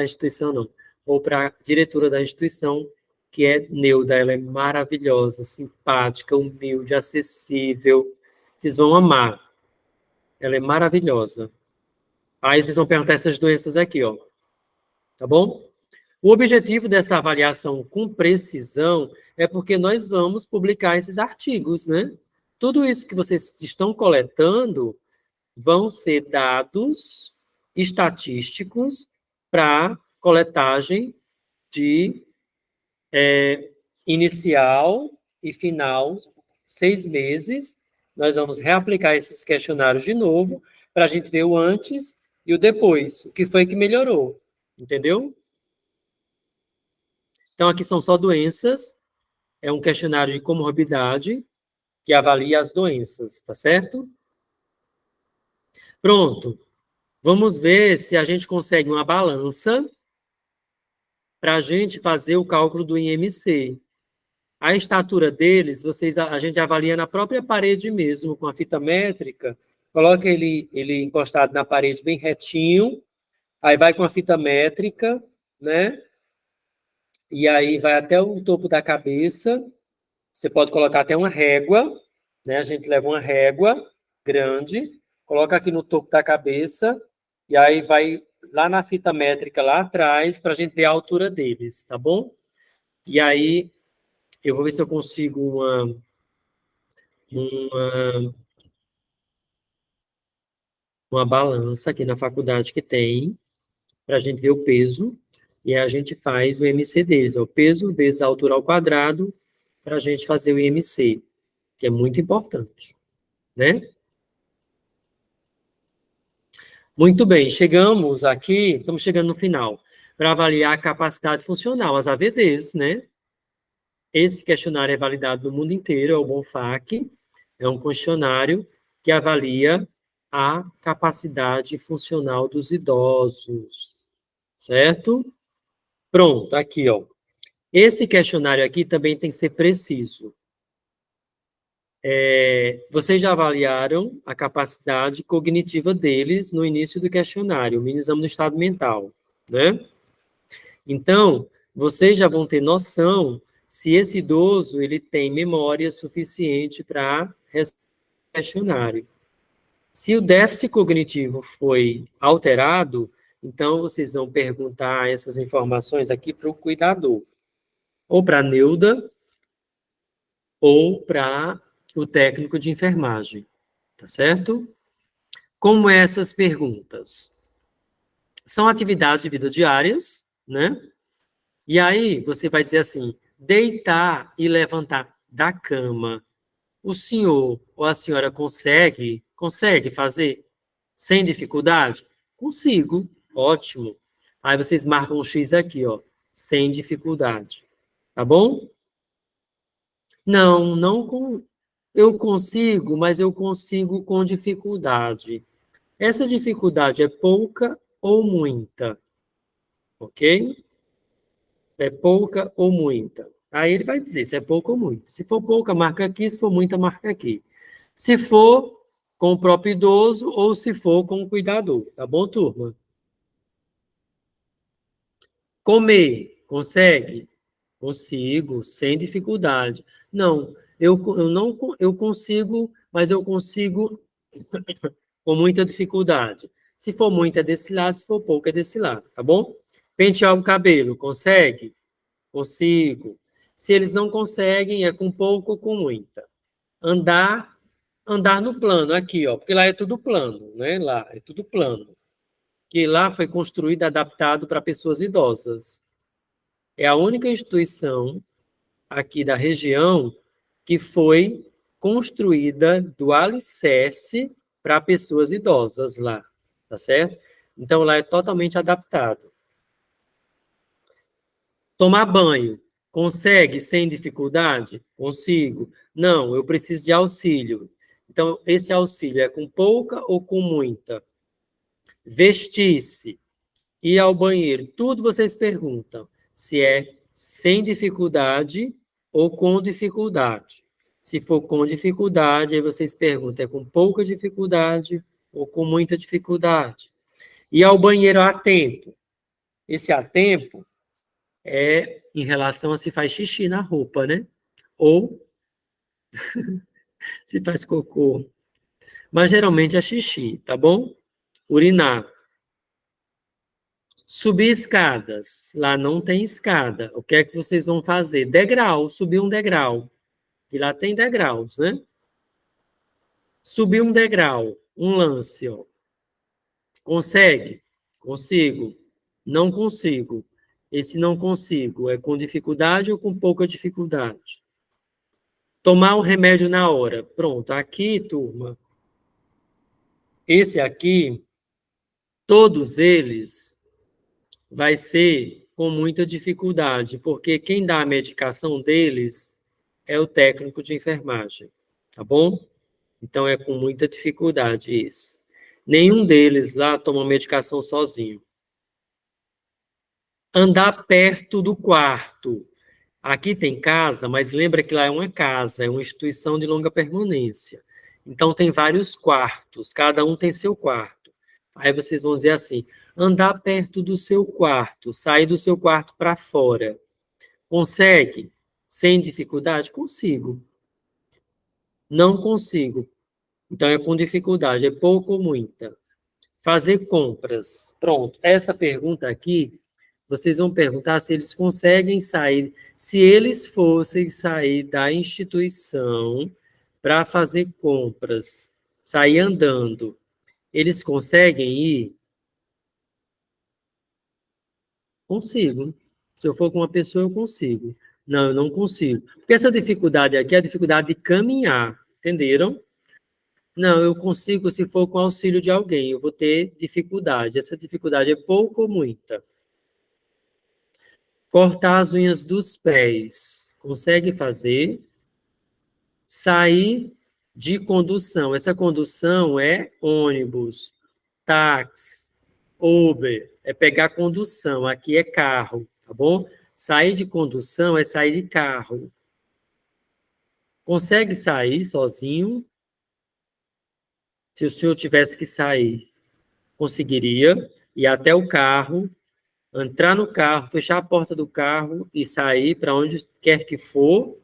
instituição, não. Ou para a diretora da instituição, que é Neuda. Ela é maravilhosa, simpática, humilde, acessível. Vocês vão amar. Ela é maravilhosa. Aí vocês vão perguntar essas doenças aqui, ó. Tá bom? O objetivo dessa avaliação com precisão é porque nós vamos publicar esses artigos, né? Tudo isso que vocês estão coletando vão ser dados estatísticos para coletagem de inicial e final, 6 meses. Nós vamos reaplicar esses questionários de novo para a gente ver o antes e o depois, o que foi que melhorou, entendeu? Então, aqui são só doenças, é um questionário de comorbidade que avalia as doenças, tá certo? Pronto. Vamos ver se a gente consegue uma balança para a gente fazer o cálculo do IMC. A estatura deles, a gente avalia na própria parede mesmo, com a fita métrica, coloca ele encostado na parede bem retinho, aí vai com a fita métrica, né? E aí vai até o topo da cabeça. Você pode colocar até uma régua, né? A gente leva uma régua grande, coloca aqui no topo da cabeça, e aí vai lá na fita métrica, lá atrás, para a gente ver a altura deles, tá bom? E aí, eu vou ver se eu consigo uma balança aqui na faculdade que tem, para a gente ver o peso, e aí a gente faz o IMC deles, o peso vezes a altura ao quadrado, para a gente fazer o IMC, que é muito importante, né? Muito bem, chegamos aqui, estamos chegando no final, para avaliar a capacidade funcional, as AVDs, né? Esse questionário é validado no mundo inteiro, é o BONFAC, é um questionário que avalia a capacidade funcional dos idosos, certo? Pronto, aqui, ó. Esse questionário aqui também tem que ser preciso. Vocês já avaliaram a capacidade cognitiva deles no início do questionário, o mini exame do estado mental, né? Então, vocês já vão ter noção se esse idoso ele tem memória suficiente para responder o questionário. Se o déficit cognitivo foi alterado, então vocês vão perguntar essas informações aqui para o cuidador, ou para a Neuda, ou para o técnico de enfermagem, tá certo? Como essas perguntas? São atividades de vida diárias, né? E aí você vai dizer assim, deitar e levantar da cama, o senhor ou a senhora consegue fazer sem dificuldade? Consigo, ótimo. Aí vocês marcam um X aqui, ó, sem dificuldade, tá bom? Eu consigo, mas eu consigo com dificuldade. Essa dificuldade é pouca ou muita? Ok? É pouca ou muita? Aí ele vai dizer se é pouca ou muita. Se for pouca, marca aqui. Se for muita, marca aqui. Se for com o próprio idoso ou se for com o cuidador. Tá bom, turma? Comer, consegue? Consigo, sem dificuldade. Não, eu consigo, mas eu consigo com muita dificuldade. Se for muito é desse lado, se for pouco é desse lado, tá bom? Pentear o cabelo, consegue? Consigo. Se eles não conseguem, é com pouco ou com muita. Andar no plano, aqui, ó, porque lá é tudo plano, né? Lá é tudo plano. Que lá foi construído, adaptado para pessoas idosas. É a única instituição aqui da região que foi construída do alicerce para pessoas idosas lá, tá certo? Então, lá é totalmente adaptado. Tomar banho, consegue sem dificuldade? Consigo. Não, eu preciso de auxílio. Então, esse auxílio é com pouca ou com muita? Vestir-se, ir ao banheiro, tudo vocês perguntam se é sem dificuldade ou com dificuldade. Se for com dificuldade, aí vocês perguntam, é com pouca dificuldade ou com muita dificuldade? Ir ao banheiro a tempo. Esse a tempo é em relação a se faz xixi na roupa, né? Ou se faz cocô. Mas geralmente é xixi, tá bom? Urinar. Subir escadas. Lá não tem escada. O que é que vocês vão fazer? Degrau, subir um degrau. E lá tem degraus, né? Subir um degrau, um lance, ó. Consegue? Consigo. Não consigo. Esse não consigo é com dificuldade ou com pouca dificuldade? Tomar um remédio na hora. Pronto, aqui, turma, esse aqui, todos eles vai ser com muita dificuldade, porque quem dá a medicação deles é o técnico de enfermagem, tá bom? Então, é com muita dificuldade isso. Nenhum deles lá toma medicação sozinho. Andar perto do quarto. Aqui tem casa, mas lembra que lá é uma casa, é uma instituição de longa permanência. Então, tem vários quartos, cada um tem seu quarto. Aí vocês vão dizer assim, andar perto do seu quarto, sair do seu quarto para fora. Consegue? Sem dificuldade? Consigo. Não consigo. Então, é com dificuldade, é pouco ou muita. Fazer compras. Pronto, essa pergunta aqui, vocês vão perguntar se eles conseguem sair, se eles fossem sair da instituição para fazer compras, sair andando, eles conseguem ir? Consigo. Se eu for com uma pessoa, eu consigo. Não, eu não consigo. Porque essa dificuldade aqui é a dificuldade de caminhar, entenderam? Não, eu consigo se for com auxílio de alguém, eu vou ter dificuldade. Essa dificuldade é pouco ou muita? Cortar as unhas dos pés. Consegue fazer? Sair de condução. Essa condução é ônibus, táxi, Uber. É pegar condução. Aqui é carro, tá bom? Sair de condução é sair de carro. Consegue sair sozinho? Se o senhor tivesse que sair, conseguiria ir até o carro, entrar no carro, fechar a porta do carro e sair para onde quer que for.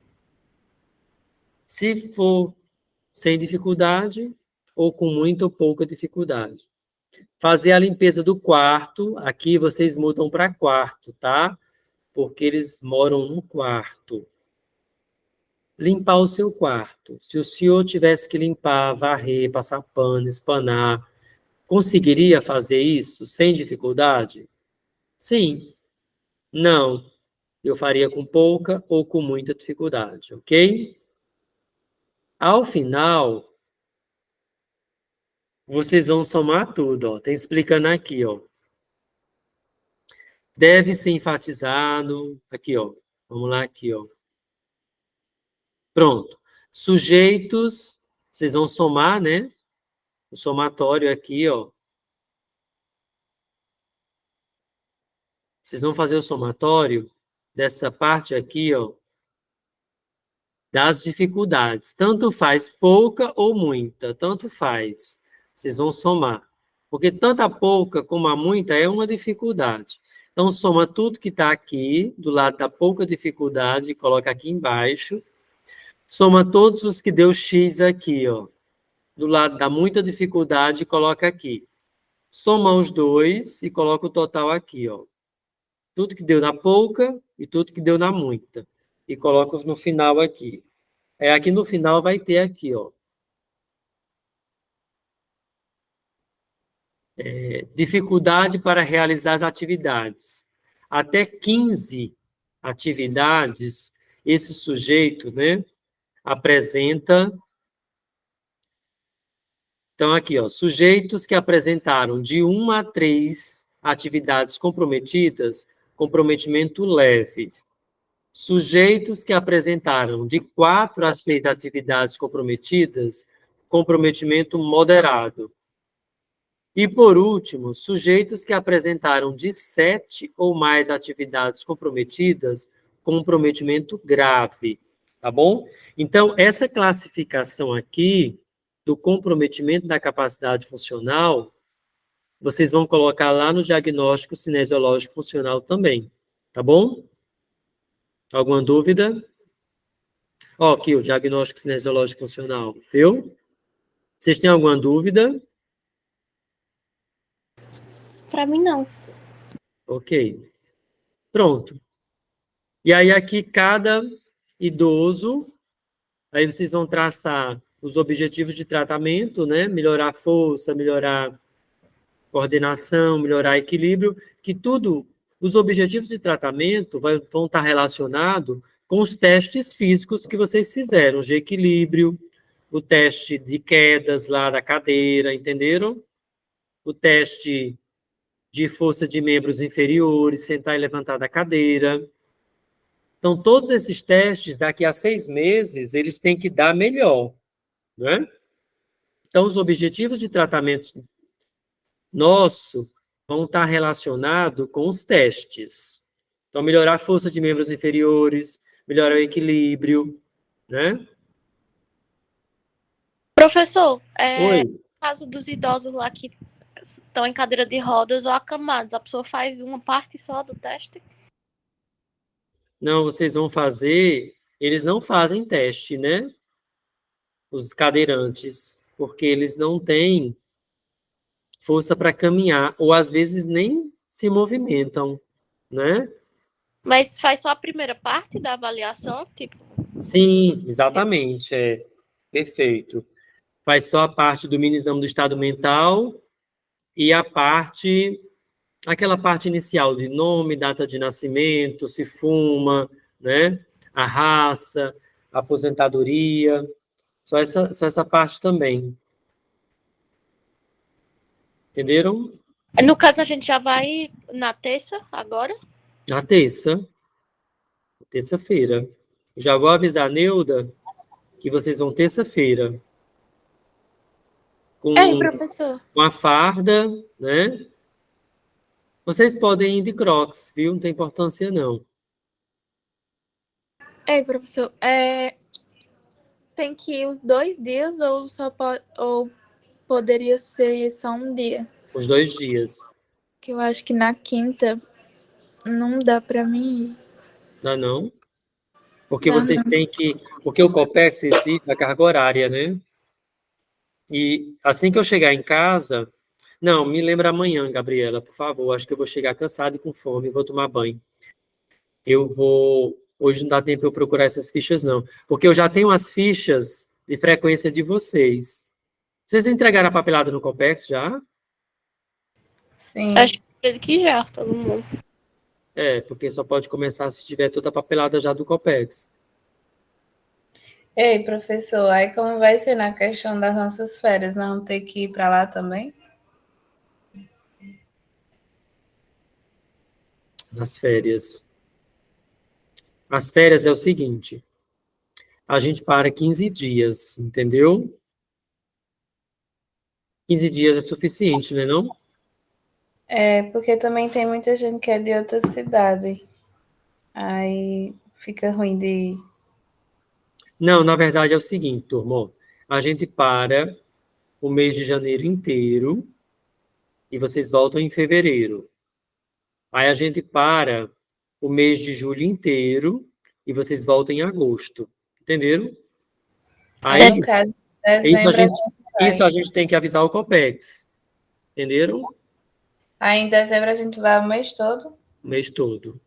Se for sem dificuldade ou com muita ou pouca dificuldade. Fazer a limpeza do quarto, aqui vocês mudam para quarto, tá? Porque eles moram no quarto. Limpar o seu quarto. Se o senhor tivesse que limpar, varrer, passar pano, espanar, conseguiria fazer isso sem dificuldade? Sim. Não. Eu faria com pouca ou com muita dificuldade, ok? Ao final, vocês vão somar tudo, ó. Tem explicando aqui, ó. Deve ser enfatizado. Aqui, ó. Vamos lá, aqui, ó. Pronto. Sujeitos, vocês vão somar, né? O somatório aqui, ó. Vocês vão fazer o somatório dessa parte aqui, ó, das dificuldades. Tanto faz pouca ou muita, tanto faz. Vocês vão somar. Porque tanto a pouca como a muita é uma dificuldade. Então, soma tudo que está aqui, do lado da pouca dificuldade, e coloca aqui embaixo. Soma todos os que deu X aqui, ó. Do lado da muita dificuldade, coloca aqui. Soma os dois e coloca o total aqui, ó. Tudo que deu na pouca e tudo que deu na muita. E coloca no final aqui. Aqui no final vai ter aqui, ó. Dificuldade para realizar as atividades. Até 15 atividades, esse sujeito, né, apresenta Então, aqui, ó, sujeitos que apresentaram de 1 a 3 atividades comprometidas, comprometimento leve. Sujeitos que apresentaram de 4 a 6 atividades comprometidas, comprometimento moderado. E, por último, sujeitos que apresentaram de 7 ou mais atividades comprometidas, comprometimento grave, tá bom? Então, essa classificação aqui do comprometimento da capacidade funcional, vocês vão colocar lá no diagnóstico cinesiológico funcional também, tá bom? Alguma dúvida? Ó, aqui o diagnóstico cinesiológico funcional, viu? Vocês têm alguma dúvida? Para mim, não. Ok. Pronto. E aí aqui cada idoso, aí vocês vão traçar os objetivos de tratamento, né? Melhorar a força, melhorar coordenação, melhorar equilíbrio, que tudo, os objetivos de tratamento vão estar relacionados com os testes físicos que vocês fizeram, de equilíbrio, o teste de quedas lá da cadeira, entenderam? O teste de força de membros inferiores, sentar e levantar da cadeira. Então, todos esses testes, daqui a 6 meses, eles têm que dar melhor, né? Então, os objetivos de tratamento nosso vão estar relacionados com os testes. Então, melhorar a força de membros inferiores, melhorar o equilíbrio, né? Professor, Oi. no caso dos idosos lá que estão em cadeira de rodas ou acamados, a pessoa faz uma parte só do teste? Não, vocês vão fazer... Eles não fazem teste, né? Os cadeirantes, porque eles não têm força para caminhar, ou às vezes nem se movimentam, né? Mas faz só a primeira parte da avaliação, tipo... Sim, exatamente, perfeito. Faz só a parte do mini-exame do estado mental e a parte, aquela parte inicial de nome, data de nascimento, se fuma, né? A raça, a aposentadoria, só essa parte também. Entenderam? No caso, a gente já vai na terça, agora? Na terça-feira. Já vou avisar a Neuda que vocês vão terça-feira. Com professor. a farda, né? Vocês podem ir de Crocs, viu? Não tem importância, não. Ei, professor, tem que ir os 2 dias ou poderia ser só um dia? Os 2 dias. Que eu acho que na quinta não dá para mim ir. Não, não? Porque Dá vocês não. têm que... Porque o Copex exige a carga horária, né? E assim que eu chegar em casa... Não, me lembra amanhã, Gabriela, por favor. Acho que eu vou chegar cansado e com fome, vou tomar banho. Eu vou... Hoje não dá tempo eu procurar essas fichas, não. Porque eu já tenho as fichas de frequência de vocês. Vocês entregaram a papelada no Copex já? Sim. Acho que já, todo mundo. Porque só pode começar se tiver toda a papelada já do Copex. Ei, professor, aí como vai ser na questão das nossas férias? Nós vamos ter que ir para lá também? Nas férias. As férias é o seguinte, a gente para 15 dias, entendeu? 15 dias é suficiente, né, não? Porque também tem muita gente que é de outra cidade. Aí fica ruim de ir. Não, na verdade é o seguinte, turma, ó, a gente para o mês de janeiro inteiro e vocês voltam em fevereiro. Aí a gente para o mês de julho inteiro e vocês voltam em agosto. Entenderam? Aí, No caso, isso a dezembro a gente, gente vai. isso a gente tem que avisar o Copex. Entenderam? Aí em dezembro a gente vai o mês todo. O mês todo.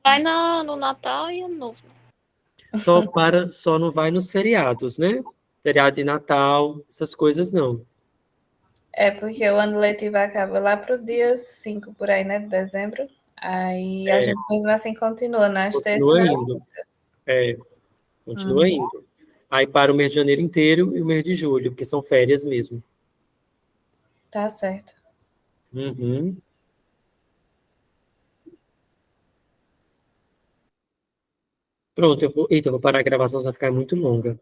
Vai no Natal e Ano Novo. Só não vai nos feriados, né? Feriado de Natal, essas coisas não. Porque o ano letivo acaba lá pro dia 5 por aí, né, de dezembro. Aí a gente mesmo assim continua nas terças. Continua indo. Continua indo. Aí para o mês de janeiro inteiro e o mês de julho, porque são férias mesmo. Tá certo. Uhum. Pronto, eu vou. Eita, eu vou parar a gravação, senão vai ficar muito longa.